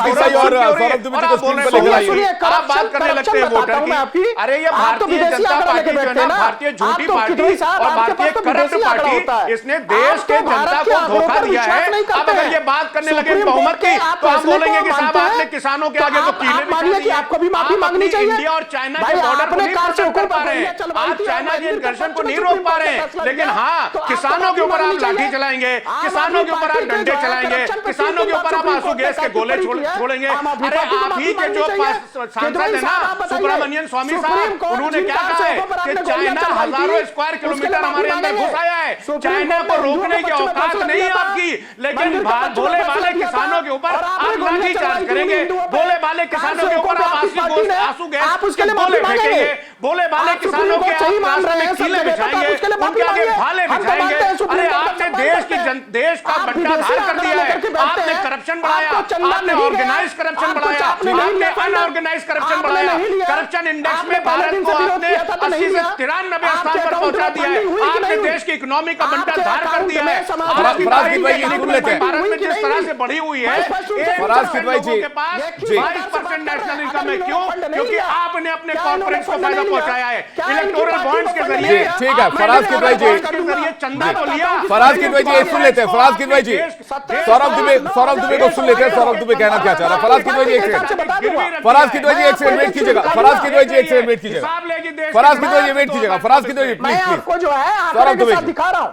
बात करने लगते हैं वोटर की। अरे ये भारतीय जनता पार्टी जो है ना, भारतीय झूठी पार्टी और भारतीय करप्ट पार्टी, इसने देश के जनता को धोखा दिया है। अब अगर ये बात करने लगे बहुमत की, तो हम बोलेंगे कि साहब आपने किसानों के आगे तो कीले बिछा दिए। आपको भी माफी मांगनी चाहिए। इंडिया और चाइना के बॉर्डर को नहीं प्रोटेक्ट कर पा रहे हैं, आप चाइना के इंकर्शन को नहीं रोक पा रहे हैं, लेकिन हाँ किसानों के ऊपर आप लाठी चलाएंगे, किसानों के ऊपर आप डंडे चलाएंगे, किसानों के ऊपर आप आंसू गैस के गोले छोड़ेंगे। अरे आप ही के जो सांसद है ना सुब्रमण्यम स्वामी साहब, उन्होंने क्या कहा है कि चाइना हजारों स्क्वायर किलोमीटर हमारे अंदर घुस आया है, चाइना को रोकने की औकात नहीं है आपकी, लेकिन भोले भाले किसानों के ऊपर आप लाठी चार्ज करेंगे, भोले भाले किसानों के ऊपर आप आंसू आप उसके लिए माफी मांगेंगे, भोले भाले किसानों के सही मान रहे हैं, कीले बिछाएंगे, उनके आगे भाले बिछाएंगे। अरे आपने देश का बंटा धार कर दिया है, आपने करप्शन बढ़ाया, आपने ऑर्गेनाइज करप्शन बढ़ाया, आपने अनऑर्गेनाइज करप्शन बढ़ाया। करप्शन इंडेक्स में भारत को आपने 80 से 93 स्थान पर पहुंचा दिया है। आपने देश की इकोनॉमी का बंटा धार कर दिया है। भारत में जिस तरह से बढ़ी हुई है, लोगों के पास 22% नेशनल इनकम है। क्यों? क्योंकि आपने अपने कॉर्पोरेट को फायदा पहुंचाया है इलेक्टोरल बॉन्ड्स के जरिए। ठीक है फराज किदवई जी, चंदा तो लिया। फराज किदवई जी सुन लेते हैं, फराज किदवई जी, सौरभ दुबे को सुन लेते हैं। सौरभ दुबे कहना क्या चाह रहा है? फराज किदवई जी एक सेकंड, फराज किदवई जी एक सेकंड वेट कीजिएगा, फराज किदवई जी एक सेकंड वेट कीजिएगा, फराज किदवई जी वेट कीजिएगा, फराज किदवई जी प्लीज आपको जो है सौरभ दुबे दिखा रहा हूं।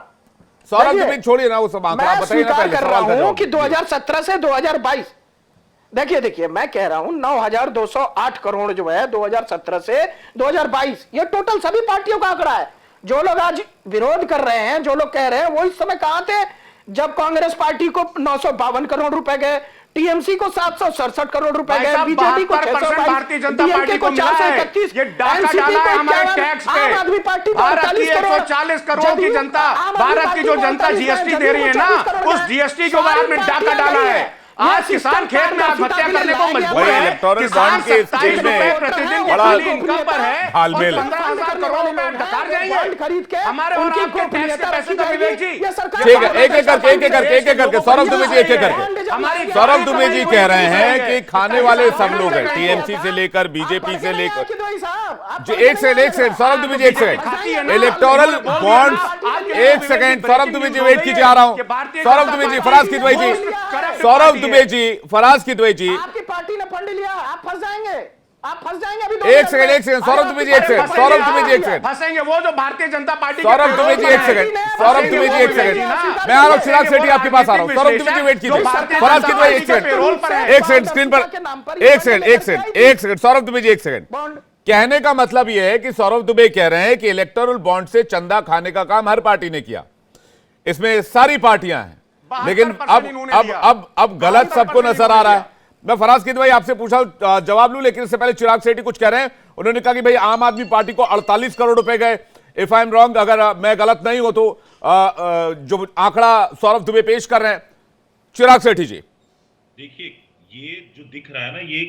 सौरभ दुबे छोड़िए ना वो सब आंकड़ा, बताइए ना पहले सवाल का जवाब। कि 2017 से 2022 देखिए मैं कह रहा हूं 9,208 करोड़ जो है 2017 से 2022, ये टोटल सभी पार्टियों का आंकड़ा है। जो लोग आज विरोध कर रहे हैं, जो लोग कह रहे हैं, वो इस समय कहां थे जब कांग्रेस पार्टी को 952 करोड़ रुपए गए, टीएमसी को 767 करोड़ रुपए गए, बीजेपी को 622, भारतीय जनता पार्टी को 431, ये डाका डाला है हमारे टैक्स पे। आम आदमी पार्टी को भारत की 140 करोड़ की जनता, भारत की जो जनता जीएसटी दे रही है ना, उस जीएसटी के ऊपर आपने डाका डाला है। आज किसान खेत में आत्महत्या करने को मजबूर है। इलेक्टोरल बॉन्ड के स्टेज में प्रतिदिन बड़ा इनकम पर है, 15,000 करोड़ रुपए डकार जाएंगे खरीद के हमारे और आपके टैक्स के पैसे तो विवेक जी। ठीक है, एक एक करके सौरभ दुबे जी एक एक करके। सौरभ दुबे जी कह रहे हैं कि खाने वाले सब लोग हैं, टीएमसी से लेकर बीजेपी से लेकर। एक सेकंड सौरभ दुबे जी, एक सेकंड इलेक्टोरल बॉन्ड, एक सेकंड सौरभ दुबे जी वेट कीजिए, आ रहा हूं। सौरभ दुबे जी, फराज किदवई जी, सौरभ दुबे जी, फराज किदवई जी, आपकी पार्टी ने फंड लिया, आप फंस जाएंगे, आप फंस जाएंगे अभी। एक सेकंड सौरभ दुबे जी, एक सेकंड सौरभ दुबे जी, एक सेकंड फंसेंगे वो जो भारतीय जनता पार्टी। सौरभ दुबे जी एक सेकंड, सौरभ दुबे जी एक सेकंड, मैं आ रहा हूं, चिराग सेठी आपके पास आ रहा हूं। सौरभ दुबे जी वेट कीजिए, फराज किदवई एक सेकंड स्क्रीन पर, एक सेकंड सौरभ दुबे जी एक सेकंड। कहने का मतलब यह है कि सौरभ दुबे कह रहे हैं कि इलेक्टोरल बॉन्ड से चंदा खाने का काम हर पार्टी ने किया, इसमें सारी पार्टियां हैं, लेकिन अब गलत सबको नजर आ रहा है। मैं फराज किदवई आपसे पूछा जवाब लूं, लेकिन इससे पहले चिराग सेठी कुछ कह रहे हैं। उन्होंने कहा कि भाई आम आदमी पार्टी को 48 करोड़ रुपए गए। इफ आई एम रॉन्ग, अगर मैं गलत नहीं हूं तो जो आंकड़ा सौरभ दुबे पेश कर रहे हैं। चिराग सेठी जी देखिए, ये जो दिख रहा है ना, ये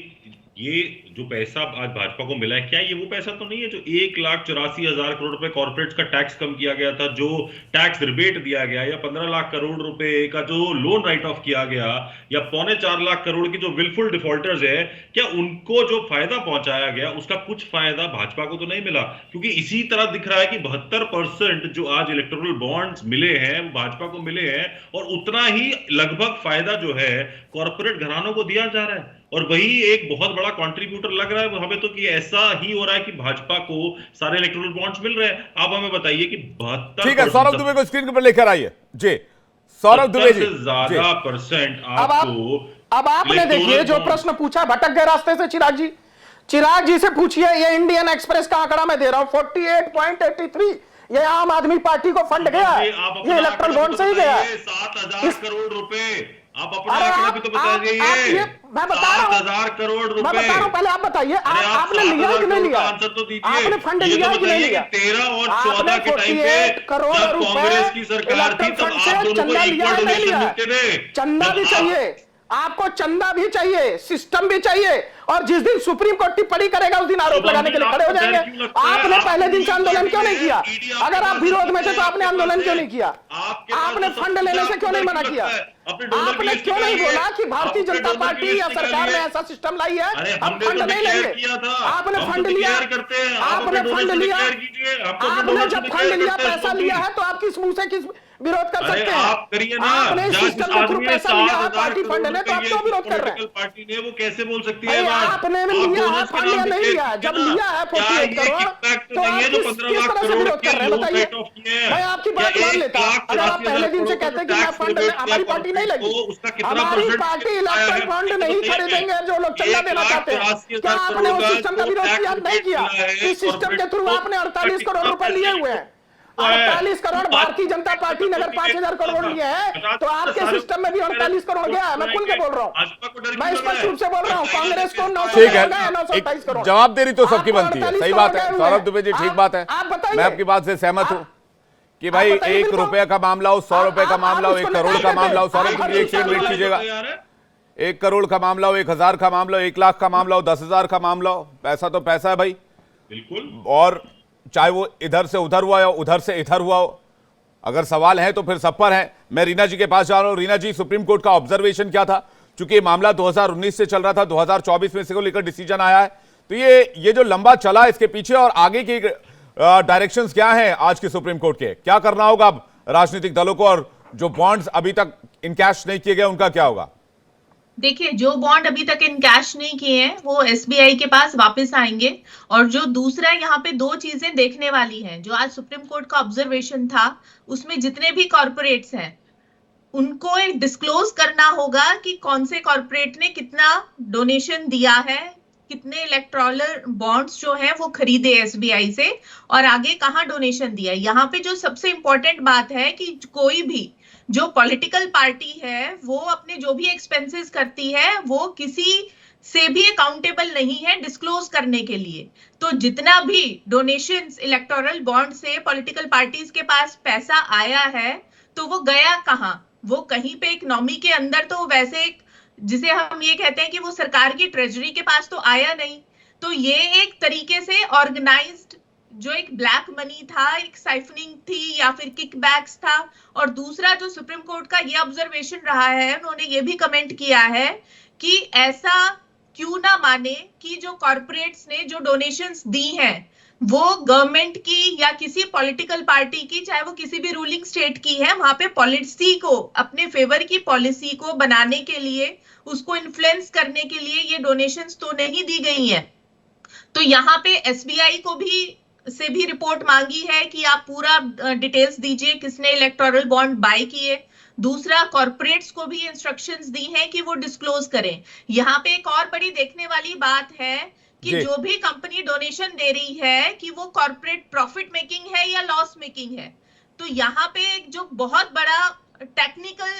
ये जो पैसा आज भाजपा को मिला है, क्या ये वो पैसा तो नहीं है जो 1,84,000 करोड़ रुपए कॉर्पोरेट्स का टैक्स कम किया गया था, जो टैक्स रिबेट दिया गया, या 15 लाख करोड़ रुपए का जो लोन राइट ऑफ किया गया, या 3.25 लाख करोड़ की जो विलफुल डिफॉल्टर्स है, क्या उनको जो फायदा पहुंचाया गया उसका कुछ फायदा भाजपा को तो नहीं मिला? क्योंकि इसी तरह दिख रहा है कि 72% जो आज इलेक्टोरल बॉन्ड्स मिले हैं वो भाजपा को मिले हैं, और उतना ही लगभग फायदा जो है कॉर्पोरेट घरानों को दिया जा रहा है। और वही एक बहुत बड़ा कंट्रीब्यूटर लग रहा है हमें तो कि ऐसा ही हो रहा है कि भाजपा को सारे इलेक्टोरल बॉन्ड्स मिल रहे हैं। आप हमें बताइए कि 72, ठीक है, सौरभ दुबे को स्क्रीन पर लेकर आइए जी। सौरभ दुबे जी, ज्यादा परसेंट आपको। अब आपने देखिए जो प्रश्न पूछा, भटक गए रास्ते से चिराग जी से पूछिए। ये इंडियन एक्सप्रेस का आंकड़ा मैं दे रहा हूं 48.83, ये आम आदमी पार्टी को फंड गया है, ये इलेक्ट्रल बॉन्ड से ही गया है। 7,000 करोड़ रुपए आप अपना आंकड़ा भी तो बताइए। मैं बता रहा हूं 7,000 करोड़ रुपए, मैं बता रहा हूं, पहले आप बताइए आपने लिया कि नहीं लिया? आंसर तो दीजिए। आपने फंड लिया कि नहीं लिया? 13 और 14 के टाइम पे जब कांग्रेस की सरकार थी तब आप दोनों को इक्वल डोनेशन मिलते थे। चंदा भी चाहिए आपको, चंदा भी चाहिए, सिस्टम भी चाहिए, और जिस दिन सुप्रीम कोर्ट टिप्पणी करेगा उस दिन आरोप लगाने के लिए खड़े हो जाएंगे। आपने पहले दिन से आंदोलन क्यों नहीं किया? अगर आप विरोध में थे तो आपने आंदोलन क्यों नहीं किया? आपने फंड लेने से क्यों नहीं मना किया? आपने क्यों नहीं बोला कि भारतीय जनता पार्टी या सरकार ने ऐसा सिस्टम लाई है हम फंड नहीं लेंगे? आपने फंड लिया, आपने फंड लिया, आपने जब फंड लिया, पैसा लिया है तो आप किस मुंह से किस विरोध कर सकते हैं? आप करिए ना, आपने सिस्टम के थ्रू पैसा लिया है पार्टी फंड ने, तो आप क्यों विरोध कर रहे हैं? पार्टी ने वो कैसे बोल सकती है? आपने लिया है फंड या नहीं लिया? जब लिया है 48 करोड़ तो आप किस तरह से विरोध कर रहे हैं बताइए? मैं आपकी बात मान लेता अगर आप पहले दिन से कहते कि मैं फंड, हमारी पार्टी नहीं लगी, हमारी पार्टी इलेक्ट्रल फंड नहीं खरीदेंगे जो लोग चंदा देना चाहते हैं। क्या आपने उस सिस्टम का विरोध किया? नहीं किया। इस सिस्टम के थ्रू आपने 48 करोड़ रुपए लिए हुए हैं। 48 करोड़ भारतीय जनता पार्टी ने अगर 5,000 करोड़ लिए हैं तो आपके सिस्टम में भी 48 करोड़ गया है। मैं खुल के बोल रहा हूँ, मैं स्पष्ट रूप से बोल रहा हूँ। कांग्रेस को 928 करोड़ जवाब देरी तो सबकी बनती है, सही बात है सौरभ दुबे जी, ठीक बात है। मैं आपकी बात से सहमत हूं कि भाई 1 रुपए का मामला हो, 100 रुपए का मामला हो, 1 करोड़ का मामला हो, सौरभ दुबे एक सेकंड वेट कीजिएगा, 1 करोड़ का मामला हो, 1,000 का मामला हो, 1 लाख का मामला हो, 10,000 का मामला हो, पैसा तो पैसा है भाई, बिल्कुल। और चाहे वो इधर से उधर हुआ हो, उधर से इधर हुआ हो, अगर सवाल है तो फिर सब पर है। मैं रीना जी के पास जा रहा हूं। रीना जी, सुप्रीम कोर्ट का ऑब्जर्वेशन क्या था? चूंकि ये मामला 2019 से चल रहा था, 2024 में इसको लेकर डिसीजन आया है, तो ये जो लंबा चला इसके पीछे और आगे की डायरेक्शंस क्या हैं आज के सुप्रीम कोर्ट के? क्या करना होगा अब राजनीतिक दलों को, और जो बॉन्ड्स अभी तक इनकैश नहीं किए गए उनका क्या होगा? देखिए, जो बॉन्ड अभी तक इनकैश नहीं किए हैं वो एसबीआई के पास वापस आएंगे। और जो दूसरा यहाँ पे 2 चीजें देखने वाली हैं, जो आज सुप्रीम कोर्ट का ऑब्जर्वेशन था उसमें जितने भी कॉर्पोरेट्स हैं उनको एक डिस्क्लोज करना होगा कि कौन से कॉर्पोरेट ने कितना डोनेशन दिया है, कितने इलेक्टोरल बॉन्ड्स जो है वो खरीदे एसबीआई से, और आगे कहाँ डोनेशन दिया। यहाँ पे जो सबसे इंपॉर्टेंट बात है कि कोई भी जो पॉलिटिकल पार्टी है वो अपने जो भी एक्सपेंसेस करती है वो किसी से भी अकाउंटेबल नहीं है डिस्क्लोज करने के लिए। तो जितना भी डोनेशंस इलेक्टोरल बॉन्ड से पॉलिटिकल पार्टीज के पास पैसा आया है तो वो गया कहाँ? वो कहीं पे एक नॉमी के अंदर, तो वैसे एक जिसे हम ये कहते हैं कि वो सरकार की ट्रेजरी के पास तो आया नहीं। तो ये एक तरीके से ऑर्गेनाइज्ड जो एक ब्लैक मनी था, एक साइफनिंग थी या फिर किकबैक्स था। और दूसरा जो सुप्रीम कोर्ट का ये ऑब्जर्वेशन रहा है, उन्होंने ये भी कमेंट किया है कि ऐसा क्यों ना माने कि जो कॉर्पोरेट्स ने जो डोनेशंस दी हैं वो गवर्नमेंट की या किसी पॉलिटिकल पार्टी की, चाहे वो किसी भी रूलिंग स्टेट की है, वहां पे पॉलिसी को, अपने फेवर की पॉलिसी को बनाने के लिए, उसको इन्फ्लुएंस करने के लिए ये डोनेशंस तो नहीं दी गई हैं। तो यहाँ पे एसबीआई को भी से भी रिपोर्ट मांगी है कि आप पूरा डिटेल्स दीजिए किसने इलेक्टोरल बॉन्ड बाय किए। दूसरा, कॉर्पोरेट्स को भी इंस्ट्रक्शंस दी हैं कि वो डिस्क्लोज करें। यहाँ पे एक और बड़ी देखने वाली बात है कि जो भी कंपनी डोनेशन दे रही है कि वो कॉर्पोरेट प्रॉफिट मेकिंग है या लॉस मेकिंग है। तो यहाँ पे एक जो बहुत बड़ा टेक्निकल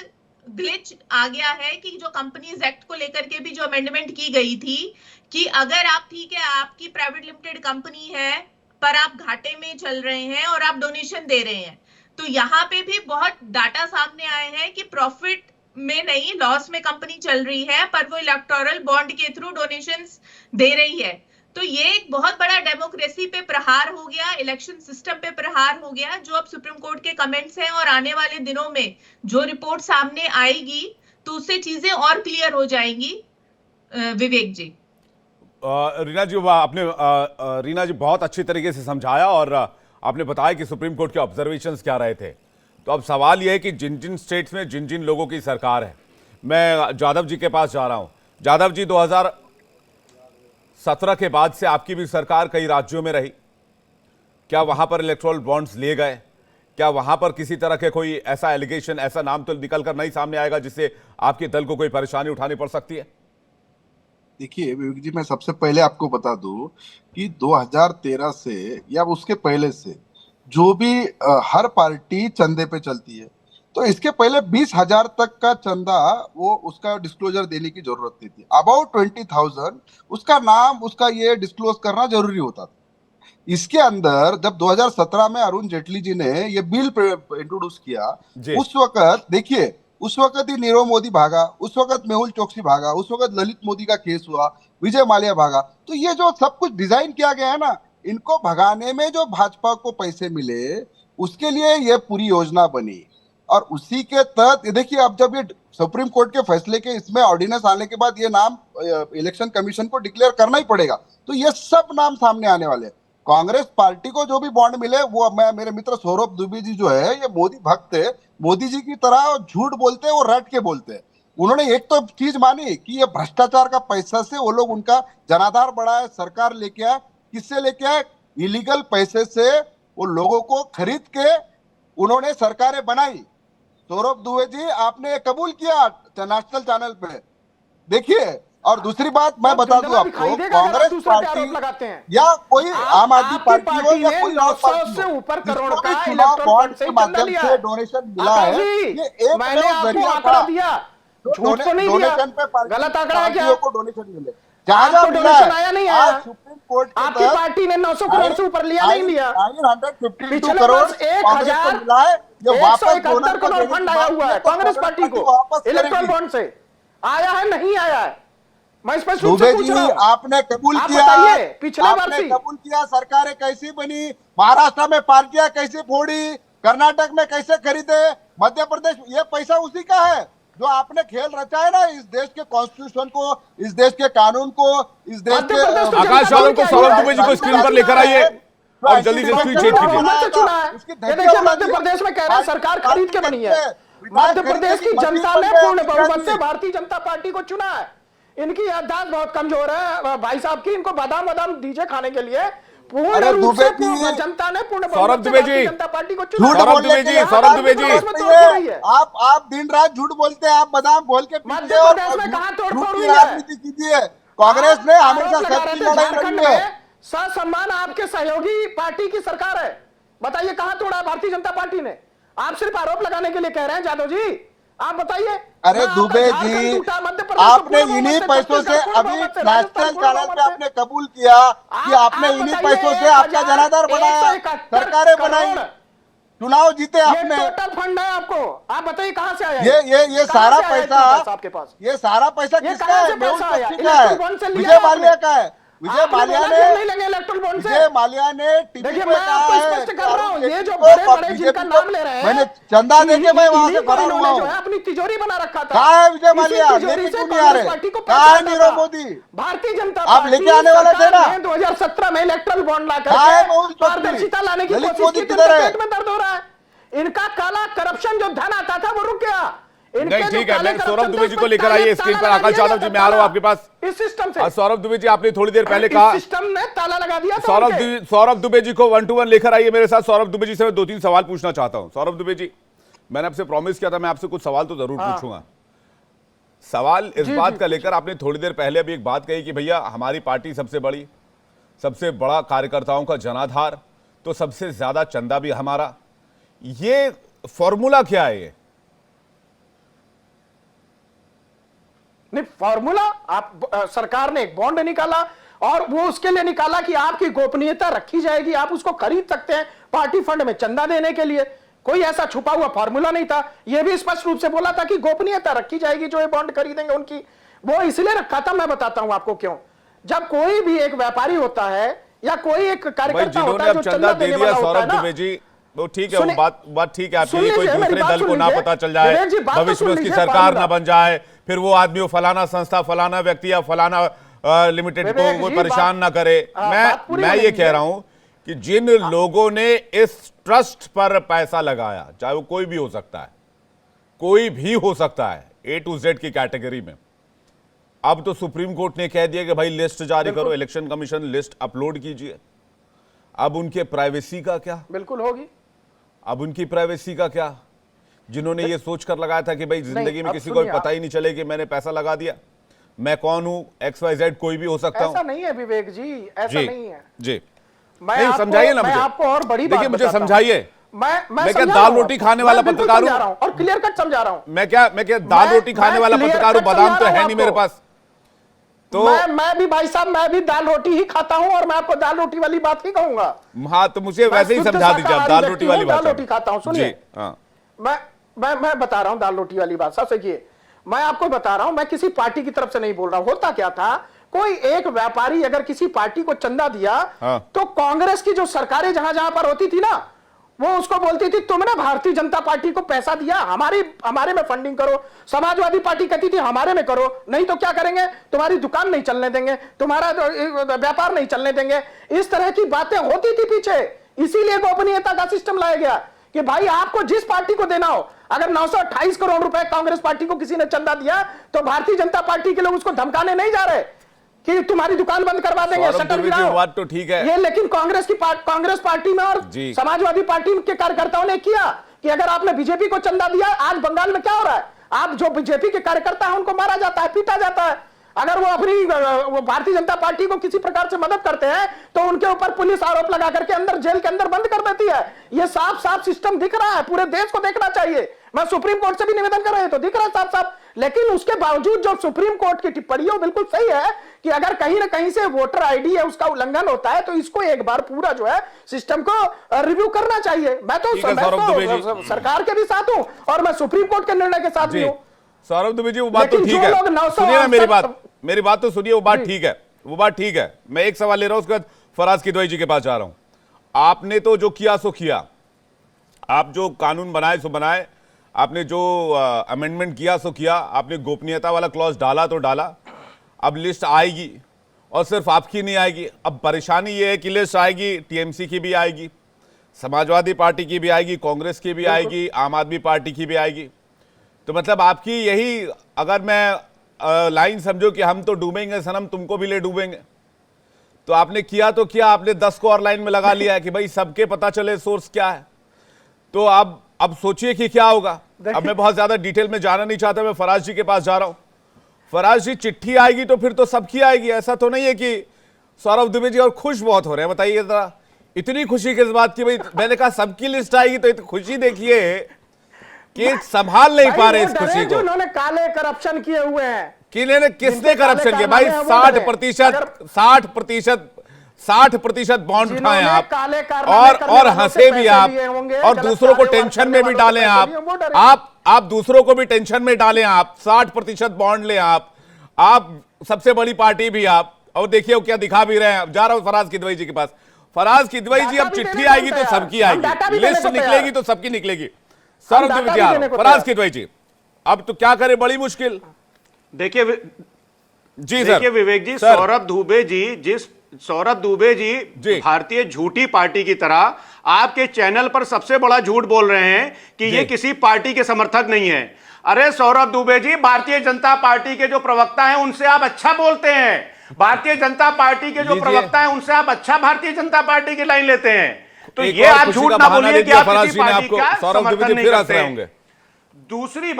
ग्लिच आ गया है कि जो कंपनीज एक्ट को लेकर के भी जो अमेंडमेंट की गई थी कि अगर आप, ठीक है, आपकी प्राइवेट लिमिटेड कंपनी है पर आप घाटे में चल रहे हैं और आप डोनेशन दे रहे हैं, तो यहाँ पे भी बहुत डाटा सामने आए हैं कि प्रॉफिट में नहीं, लॉस में कंपनी चल रही है, पर वो इलेक्टोरल बॉन्ड के थ्रू डोनेशंस दे रही है। तो ये एक बहुत बड़ा डेमोक्रेसी पे प्रहार हो गया, इलेक्शन सिस्टम पे प्रहार हो गया, जो अब सुप्रीम कोर्ट के कमेंट्स हैं और आने वाले दिनों में जो रिपोर्ट सामने आएगी तो उससे चीजें और क्लियर हो जाएंगी। विवेक जी, रीना जी, रीना जी बहुत अच्छी तरीके से समझाया और आपने बताया कि सुप्रीम कोर्ट के ऑब्जर्वेशंस क्या रहे थे। तो अब सवाल यह है कि जिन जिन स्टेट्स में जिन जिन लोगों की सरकार है, मैं जाधव जी के पास जा रहा हूं। जाधव जी, 2017 के बाद से आपकी भी सरकार कई राज्यों में रही, क्या वहां पर इलेक्टोरल बॉन्ड्स लिए गए? क्या वहां पर किसी तरह के कोई ऐसा एलिगेशन, ऐसा नाम तो निकल कर नहीं सामने आएगा जिससे आपके दल को कोई परेशानी उठानी पड़ सकती है? देखिए विवेक जी, मैं सबसे पहले आपको बता दूं कि 2013 से या उसके पहले से जो भी हर पार्टी चंदे पे चलती है, तो इसके पहले 20,000 तक का चंदा वो उसका डिस्क्लोजर देने की जरूरत नहीं थी। अबाउट 20,000 उसका नाम, उसका ये डिस्क्लोज करना जरूरी होता था। इसके अंदर जब 2017 में अरुण जेटली जी ने ये बिल इंट्रोड्यूस किया, उस वक्त देखिए, उस वक्त ही नीरव मोदी भागा, उस वक्त मेहुल चोकसी भागा, उस वक्त ललित मोदी का केस हुआ, विजय माल्या भागा। तो ये जो सब कुछ डिजाइन किया गया है ना, इनको भगाने में जो भाजपा को पैसे मिले, उसके लिए ये पूरी योजना बनी। और उसी के तहत देखिए, अब जब ये सुप्रीम कोर्ट के फैसले के इसमें ऑर्डिनेंस आने के बाद ये नाम इलेक्शन कमीशन को डिक्लेयर करना ही पड़ेगा। तो ये सब नाम सामने आने वाले हैं। कांग्रेस पार्टी को जो भी बॉन्ड मिले, वो मेरे मित्र सौरभ दुबे जी जो है, ये मोदी भक्त है, मोदी जी की तरह झूठ बोलते हैं, वो रट के बोलते हैं। उन्होंने एक तो चीज मानी कि ये भ्रष्टाचार का पैसा से वो लोग उनका जनाधार बढ़ाए, सरकार लेके आए। किससे लेके आए? इलीगल पैसे से वो लोगों को खरीद के उन्होंने सरकारें बनाई। सौरभ दुबे जी, आपने कबूल किया नेशनल चैनल पे, देखिए। और दूसरी बात मैं बता दूं आपको, कांग्रेस पार्टी या कोई आम आदमी पार्टी हो या कोई और पार्टी हो, जिसको भी चुनाव बॉन्ड के माध्यम से डोनेशन मिला है, ये एक जरिया था डोनेशन पे पार्टियों को डोनेशन मिले। जहां मिला है, आज सुप्रीम कोर्ट आपकी पार्टी ने 900 करोड़ से ऊपर लिया, नहीं लिया? 952 करोड़ 1,171 करोड़ फंड आया हुआ है कांग्रेस पार्टी को इलेक्ट्रल बॉन्ड से। आया है, नहीं आया है? मैं स्पष्ट रूप से पूछ रहा हूं। आपने कबूल किया, पिछले आपने कबूल किया, सरकारें कैसी बनी, महाराष्ट्र में पार्टियां कैसे फोड़ी, कर्नाटक में कैसे खरीदे, मध्य प्रदेश, ये पैसा उसी का है जो आपने खेल रचा है ना, इस देश के कॉन्स्टिट्यूशन को, इस देश के कानून को, इस देश के। आकाश सौरभ दुबे जी को स्क्रीन पर लेकर आइए और जल्दी से स्पीच चेंज कीजिए। देखिए, मध्य प्रदेश में कह रहे हैं सरकार खरीद के बनी है। मध्य प्रदेश की जनता ने पूर्ण बहुमत से भारतीय जनता पार्टी को चुना है। इनकी याददाश्त बहुत कमजोर है भाई साहब की, इनको बादाम दीजिए खाने के लिए। पूर्ण रूप से जनता ने पूर्ण सौरभ दुबे जी, जनता पार्टी को चुना। सौरभ दुबे जी, आप दिन रात झूठ बोलते हैं, आप बादाम बोल के मध्य प्रदेश में कहां तोड़फोड़ हुई है? राजनीति कीजिए। कांग्रेस ने हमेशा सच की लड़ाई लड़ी है। ससम्मान आपके सहयोगी पार्टी की सरकार है, बताइए कहां तोड़ा है भारतीय जनता पार्टी ने? आप सिर्फ आरोप लगाने के लिए कह रहे हैं जादव जी, आप बताइए। अरे दुबे जी, आपने इन्हीं पैसों से अभी नेशनल चैनल पे आपने कबूल किया कि आपने इन्हीं पैसों से आपका जनाधार बनाया, सरकारें बनाई, चुनाव जीते आपने। टोटल फंड है आपको, आप बताइए कहां से आया? ये सारा पैसा आपके पास, ये सारा पैसा किसका है? मेहुल चोकसी का है, विजय माल्या का है। विजय माल्या ने टीवी पे कहा है, ये जो बड़े जिनका नाम ले रहे हैं, मैंने चंदा देके मैं वहां से भरा हुआ हूं। अपनी तिजोरी बना रखा था। कहाँ है विजय माल्या? लेके क्यों नहीं आ रहे? कहाँ है नीरव मोदी? भारतीय जनता आप लेके आने वाले थे ना 2017 में इलेक्ट्रल बॉन्ड लाकर पारदर्शिता लाने की कोशिश की, पेट में दर्द हो रहा है। इनका काला करप्शन जो धन आता था वो रुक गया। नहीं, ठीक है, मैं सौरभ दुबे जी को लेकर आइए स्क्रीन पर। आकाश यादव जी, मैं आ रहा हूं आपके पास इस सिस्टम से। सौरभ दुबे जी, आपने थोड़ी देर पहले कहा सिस्टम ने ताला लगा दिया। सौरभ दुबे जी को 1 to 1 लेकर आइए मेरे साथ। सौरभ दुबे जी से मैं 2-3 सवाल पूछना चाहता हूं। सौरभ दुबे जी, मैंने आपसे प्रॉमिस किया था मैं आपसे कुछ सवाल तो जरूर पूछूंगा। सवाल इस बात का लेकर, आपने थोड़ी देर पहले अभी एक बात कही कि भैया हमारी पार्टी सबसे बड़ी, सबसे बड़ा कार्यकर्ताओं का जनाधार, तो सबसे ज्यादा चंदा भी हमारा। ये फॉर्मूला क्या है? ये नहीं, फॉर्मूला आप सरकार ने एक बॉन्ड निकाला और वो उसके लिए निकाला कि आपकी गोपनीयता रखी जाएगी, आप उसको खरीद सकते हैं पार्टी फंड में चंदा देने के लिए। कोई ऐसा छुपा हुआ फॉर्मूला नहीं था। यह भी स्पष्ट रूप से बोला था कि गोपनीयता रखी जाएगी, जो ये बॉन्ड खरीदेंगे उनकी। वो इसलिए रखा था, मैं बताता हूं आपको क्यों। जब कोई भी एक व्यापारी होता है या कोई एक कार्यकर्ता होता है जो चंदा देने वाला होता है ना, वो ठीक है, वो बात ठीक है आपकी, कोई दूसरे दल को ना पता चल जाए, भविष्य में उसकी सरकार ना बन जाए, फिर वो आदमी वो फलाना संस्था, फलाना व्यक्ति या फलाना लिमिटेड को वो परेशान ना करे। मैं ये कह रहा हूं कि जिन लोगों ने इस ट्रस्ट पर पैसा लगाया, चाहे वो कोई भी हो सकता है, कोई भी हो सकता है, A to Z की कैटेगरी में, अब तो सुप्रीम कोर्ट ने कह दिया कि भाई लिस्ट जारी करो, इलेक्शन कमीशन लिस्ट अपलोड कीजिए। अब उनके प्राइवेसी का क्या? बिल्कुल होगी। अब उनकी प्राइवेसी का क्या? जिन्होंने ये सोच कर लगाया था कि भाई जिंदगी में किसी को पता ही नहीं चले कि मैंने पैसा लगा दिया, मैं कौन हूं, XYZ कोई भी हो सकता हूं। ऐसा नहीं है विवेक जी, ऐसा नहीं है जी। मैं समझाइए ना मुझे, आपको और बड़ी बात देखिए मुझे समझाइए। मैं क्या दाल रोटी खाने वाला पत्रकार हूं और क्लियर कट समझा रहा हूं। मैं क्या दाल रोटी खाने वाला पत्रकार हूं? बादाम तो है नहीं मेरे पास। तो मैं भी भाई साहब, मैं भी दाल रोटी ही खाता हूं और मैं आपको दाल रोटी वाली बात ही कहूंगा। हाँ, तो मुझे वैसे ही समझा दीजिए आप दाल रोटी वाली बात। दाल रोटी खाता हूं, सुनिए। मैं बता रहा हूं दाल रोटी वाली बात। सब देखिए, मैं आपको बता रहा हूं, मैं किसी पार्टी की तरफ से नहीं बोल रहा हूं। होता क्या था, कोई एक व्यापारी अगर किसी पार्टी को चंदा दिया, तो कांग्रेस की जो सरकारें जहां जहां पर होती थी ना, वो उसको बोलती थी तुमने भारतीय जनता पार्टी को पैसा दिया, हमारे में फंडिंग करो। समाजवादी पार्टी कहती थी हमारे में करो, नहीं तो क्या करेंगे, तुम्हारी दुकान नहीं चलने देंगे, तुम्हारा व्यापार नहीं चलने देंगे। इस तरह की बातें होती थी पीछे। इसीलिए गोपनीयता का सिस्टम लाया गया कि भाई आपको जिस पार्टी को देना हो, अगर 928 करोड़ रुपए कांग्रेस पार्टी को किसी ने चंदा दिया, तो भारतीय जनता पार्टी के लोग उसको धमकाने नहीं जा रहे कि तुम्हारी दुकान बंद करवा देंगे, शटर गिराओ। बात तो ठीक है, ये लेकिन कांग्रेस पार्टी में और समाजवादी पार्टी के कार्यकर्ताओं ने किया कि अगर आपने बीजेपी को चंदा दिया, आज बंगाल में क्या हो रहा है, आप जो बीजेपी के कार्यकर्ता है उनको मारा जाता है, पीटा जाता है। अगर वो अपनी भारतीय जनता पार्टी को किसी प्रकार से मदद करते हैं, तो उनके ऊपर पुलिस आरोप लगा करके अंदर जेल के अंदर बंद कर देती है। ये साफ साफ सिस्टम दिख रहा है, पूरे देश को देखना चाहिए। मैं सुप्रीम कोर्ट से भी निवेदन कर रहे हैं, तो दिख रहा है साफ साफ। लेकिन उसके बावजूद जो सुप्रीम कोर्ट की टिप्पणी है बिल्कुल सही है कि अगर कहीं ना कहीं से वोटर आईडी है उसका उल्लंघन होता है, तो इसको एक बार पूरा जो है सिस्टम को रिव्यू करना चाहिए। मैं तो सरकार के भी साथ हूं और मैं सुप्रीम कोर्ट के निर्णय के साथ भी हूं। सौरभ दुबे जी, वो बात तो ठीक है, सुनिए ना मेरी बात तो सुनिए, वो बात ठीक है, वो बात ठीक है। मैं एक सवाल ले रहा हूं, उसके बाद फराज किदवई जी के पास जा रहा हूं। आपने तो जो किया सो किया, आप जो कानून बनाए सो बनाए, आपने जो अमेंडमेंट किया सो किया, आपने गोपनीयता वाला क्लॉज डाला तो डाला। अब लिस्ट आएगी और सिर्फ आपकी नहीं आएगी, अब परेशानी ये है कि लिस्ट आएगी, टीएमसी की भी आएगी, समाजवादी पार्टी की भी आएगी, कांग्रेस की भी आएगी, आम आदमी पार्टी की भी आएगी। तो मतलब आपकी यही, अगर मैं लाइन समझो कि हम तो डूबेंगे सनम, तुमको भी ले डूबेंगे, तो आपने किया तो किया, आपने 10 को और लाइन में लगा लिया है कि भाई सबके पता चले सोर्स क्या है। तो अब सोचिए कि क्या होगा। अब मैं बहुत ज्यादा डिटेल में जाना नहीं चाहता, मैं फराज जी के पास जा रहा हूं। फराज जी, चिट्ठी आएगी तो फिर तो सबकी आएगी, ऐसा तो नहीं है कि सौरभ दुबे जी और खुश बहुत हो रहे हैं, बताइए जरा, इतनी खुशी किस बात की? भाई मैंने कहा सबकी लिस्ट आएगी, तो इतनी खुशी देखिए कि संभाल नहीं पा रहे इस खुशी को। उन्होंने काले करप्शन किए हुए हैं, किसने करप्शन किया भाई? 60% बॉन्ड उठाए आप, और हंसे भी आप, और दूसरों को टेंशन में भी डालें आप दूसरों को भी टेंशन में डालें आप, 60% बॉन्ड लें आप सबसे बड़ी पार्टी भी आप, और देखिए वो क्या दिखा भी रहे हैं। जा रहा हूं फराज किदवई जी के पास। फराज किदवई जी, अब चिट्ठी आएगी तो सबकी आएगी, लिस्ट निकलेगी तो सबकी निकलेगी। सौरभ दुबे जी, फराज किदवई जी, अब तो क्या करें, बड़ी मुश्किल। देखिए जी सर, विवेक जी, सौरभ दुबे जी भारतीय झूठी पार्टी की तरह आपके चैनल पर सबसे बड़ा झूठ बोल रहे हैं कि ये किसी पार्टी के समर्थक नहीं है। अरे सौरभ दुबे जी, भारतीय जनता पार्टी के जो प्रवक्ता हैं उनसे आप अच्छा बोलते हैं, भारतीय जनता पार्टी के जो प्रवक्ता हैं उनसे आप अच्छा भारतीय जनता पार्टी की लाइन लेते हैं। तो ये आप झूठ ना बोलिए कि आप किसी पार्टी का समर्थन नहीं करते। दूसरी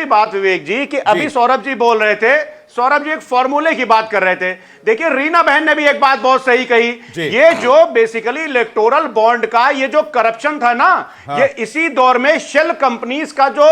बात विवेक जी, कि अभी सौरभ जी बोल रहे थे, सौरभ जी एक फॉर्मूले की बात कर रहे थे। देखिए रीना बहन ने भी एक बात बहुत सही कही, ये जो बेसिकली इलेक्टोरल बॉन्ड का ये जो करप्शन था ना, ये इसी दौर में शेल कंपनीज का जो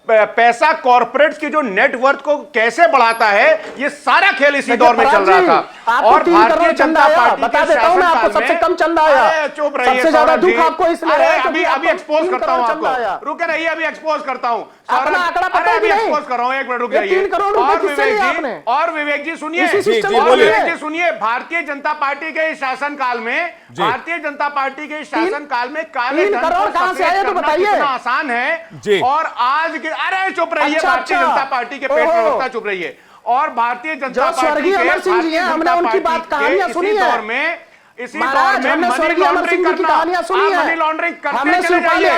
पैसा कॉर्पोरेट्स की जो नेटवर्थ को कैसे बढ़ाता है, ये सारा खेल इसी दौर में चल रहा था। और भारतीय जनता पार्टी बता देता हूं मैं आपको, सबसे कम चंदा आया, चुप रहिए, सबसे ज्यादा दुख आपको इसलिए है अभी अभी एक्सपोज करता हूं आपको, रुके रहिए, अभी एक्सपोज करता हूं, अभी एक्सपोज कर रहा हूं, एक मिनट रुक जाइए। और विवेक जी सुनिए, विवेक जी सुनिए, भारतीय जनता पार्टी के शासन काल में, भारतीय जनता पार्टी के शासन काल में काले धन को सफेद करना कितना आसान है, और आज के, अरे चुप रहिए, भारतीय जनता पार्टी के पेट प्रवक्ता चुप रहिए। और भारतीय जनता पार्टी के अमर सिंह जी हैं, हमने उनकी बात कहानियां सुनी है, इसी दौर में मनी लॉन्ड्रिंग करना, मनी लॉन्ड्रिंग करते चले जाइए,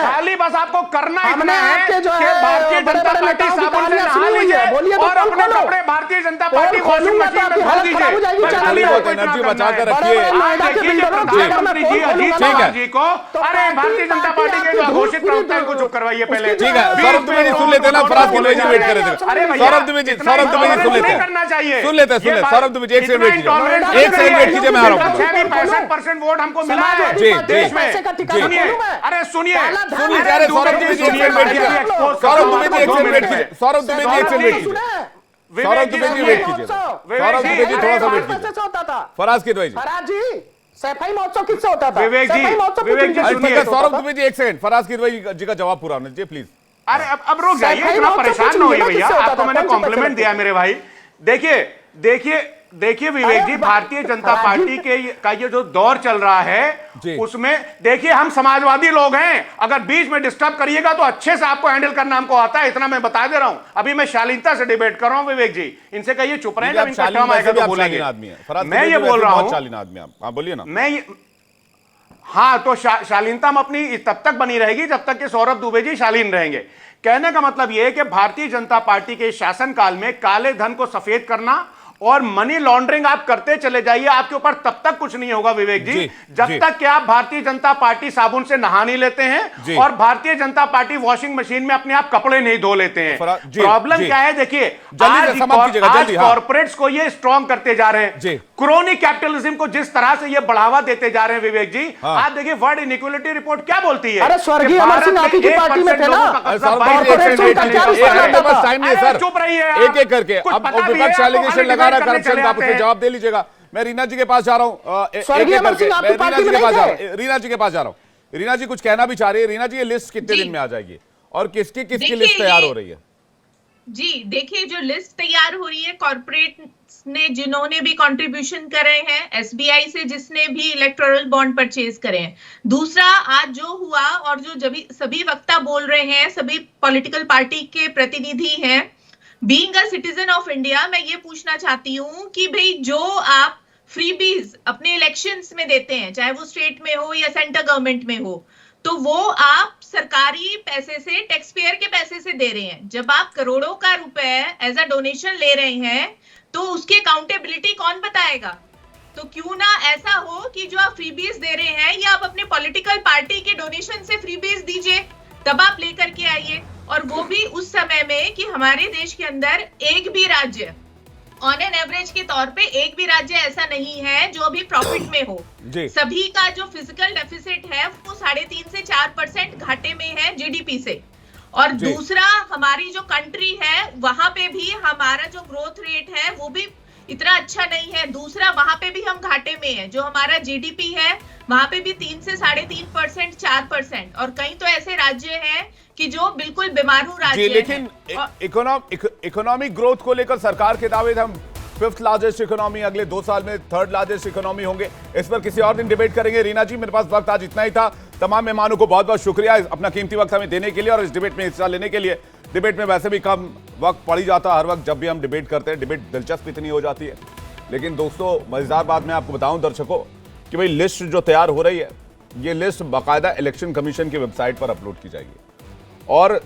खाली बस आपको करना इतना है कि भारतीय जनता पार्टी साबुन से नहा लीजिए और अपने कपड़े Bharatiya Janata party washing machine में धो दीजिए। एनर्जी बचा कर रखिए। प्रधानमंत्री जी अजीत पवार जी को, अरे भारतीय जनता पार्टी के जो घोषित प्रवक्ता को चुप करवाइए पहले। ठीक है, सौरभ दुबे जी सुन लेते हैं ना, फराज दुबे जी वेट कर रहे थे। सौरभ दुबे जी सुन लेते हैं, सुन लेते हैं। सौरभ दुबे जी एक सेकंड वेट कीजिए, एक सेकंड वेट कीजिए, मैं आ रहा हूं। 65% वोट हमको मिला है देश में। सुनिए, अरे सुनिए, अरे सौरभ दुबे जी एक सेकंड वेट कीजिए, सौरभ दुबे जी एक सेकंड वेट कीजिए, सौरभ दुबे जी एक सेकंड वेट कीजिए, सौरभ दुबे जी वेट कीजिए, सौरभ दुबे जी थोड़ा सा वेट कीजिए। फराज किदवई जी, फराज जी, सैफई महोत्सव किससे होता था? विवेक जी सुनिए, सौरभ दुबे जी एक सेकंड, फराज किदवई जी का जवाब पूरा होना चाहिए प्लीज। अरे अब रुक जाइए, इतना परेशान ना होइए भैया, आपको मैंने कॉम्प्लीमेंट दिया मेरे भाई। देखिए विवेक जी, भारतीय जनता पार्टी का ये जो दौर चल रहा है उसमें देखिए, हम समाजवादी लोग हैं, अगर बीच में डिस्टर्ब करिएगा तो अच्छे से आपको हैंडल करना हमको आता है, इतना मैं बता दे रहा हूं। अभी मैं शालीनता से डिबेट कर रहा हूं विवेक जी, इनसे कहिए चुप रहे, जब इनका टर्म आएगा तो बोलेंगे। मैं ये बोल रहा हूं, बोलिए ना। हाँ, तो शालीनता हम अपनी तब तक बनी रहेगी जब तक कि सौरभ दुबे जी शालीन रहेंगे। कहने का मतलब यह है कि भारतीय जनता पार्टी के शासनकाल में काले धन को सफेद करना और मनी लॉन्ड्रिंग आप करते चले जाइए, आपके ऊपर तब तक कुछ नहीं होगा विवेक जी, जब तक कि आप भारतीय जनता पार्टी साबुन से नहा नहीं लेते हैं और Bharatiya Janata party washing machine में अपने आप कपड़े नहीं धो लेते हैं। प्रॉब्लम क्या है, देखिए आज कॉर्पोरेट्स को ये स्ट्रॉन्ग करते जा रहे हैं, क्रोनी कैपिटलिज्म को जिस तरह से ये बढ़ावा देते जा रहे हैं विवेक जी। आप देखिए वर्ल्ड इनइक्वालिटी रिपोर्ट क्या बोलती है। अरे स्वर्गीय अमर सिंह आपकी पार्टी में थे ना, चुप रहिए, एक एक करके अब विपक्ष एलिगेशन लगा रहा है करप्शन का, आप उससे जवाब दे लीजिएगा। मैं रीना जी के पास जा रहा हूं, रीना जी के पास जा रहा हूं। रीना जी कुछ कहना भी चाह रही है। रीना जी, ये लिस्ट कितने दिन में आ जाएगी और किसकी लिस्ट तैयार हो रही है? जी देखिए, जो लिस्ट तैयार हो रही है, कॉर्पोरेट ने जिन्होंने भी कंट्रीब्यूशन करे हैं, एसबीआई से जिसने भी इलेक्टोरल बॉन्ड परचेज करे हैं। दूसरा, आज जो हुआ और जो सभी वक्ता बोल रहे हैं, सभी पॉलिटिकल पार्टी के प्रतिनिधि हैं, being a citizen of India, मैं ये पूछना चाहती हूँ कि भाई जो आप फ्रीबीज अपने इलेक्शंस में देते हैं, चाहे वो स्टेट में हो या सेंट्रल गवर्नमेंट में हो, तो वो आप सरकारी पैसे से, टैक्स पेयर के पैसे से दे रहे हैं। जब आप करोड़ों का रुपए एज अ डोनेशन ले रहे हैं तो उसकी अकाउंटेबिलिटी कौन बताएगा? तो क्यों ना ऐसा हो कि जो आप फ्रीबीज दे रहे हैं या आप अपने पॉलिटिकल पार्टी के डोनेशन से फ्रीबीज दीजिए, तब आप लेकर के आइए। और वो भी उस समय में कि हमारे देश के अंदर एक भी राज्य ऑन एन एवरेज के तौर पे एक भी राज्य ऐसा नहीं है जो अभी प्रॉफिट में हो। सभी का जो फिजिकल डेफिसिट है वो 3.5 से 4% घाटे में है जीडीपी से। और दूसरा, हमारी जो कंट्री है वहां पे भी हमारा जो ग्रोथ रेट है वो भी इतना अच्छा नहीं है। दूसरा, वहां पे भी हम घाटे में हैं। जो हमारा जीडीपी है वहां पे भी 3 से 3.5%, 4%। और कई तो ऐसे राज्य हैं कि जो बिल्कुल बीमारू राज्य हैं। लेकिन इकोनॉमिक ग्रोथ को लेकर सरकार के दावे, हम 5th लार्जेस्ट इकोनॉमी, अगले 2 साल में 3rd लार्जेस्ट इकोनॉमी होंगे। इस पर किसी और दिन डिबेट करेंगे। रीना जी, मेरे पास वक्त आज इतना ही था। तमाम मेहमानों को बहुत बहुत शुक्रिया अपना कीमती वक्त हमें देने के लिए और इस डिबेट में हिस्सा लेने के लिए। डिबेट में वैसे भी कम वक्त पड़ ही जाता, हर वक्त जब भी हम डिबेट करते हैं डिबेट दिलचस्प इतनी हो जाती है। लेकिन दोस्तों, मजेदार बात मैं आपको बताऊं दर्शकों कि भाई लिस्ट जो तैयार हो रही है, ये लिस्ट बाकायदा इलेक्शन कमीशन की वेबसाइट पर अपलोड की जाएगी। और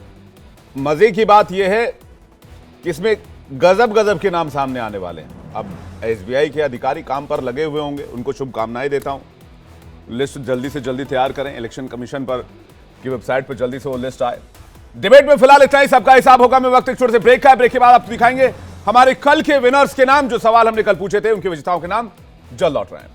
मजे की बात यह है कि इसमें गजब के नाम सामने आने वाले हैं। अब एसबीआई के अधिकारी काम पर लगे हुए होंगे, उनको शुभकामनाएं देता हूं। लिस्ट जल्दी से जल्दी तैयार करें, इलेक्शन कमीशन पर की वेबसाइट पर जल्दी से वो लिस्ट आए। डिबेट में फिलहाल इतना ही, सबका हिसाब होगा। मैं वक्त एक छोटे से ब्रेक का है, ब्रेक के बाद आप दिखाएंगे हमारे कल के विनर्स के नाम। जो सवाल हमने कल पूछे थे उनके विजेताओं के नाम जल्द लौट रहे हैं।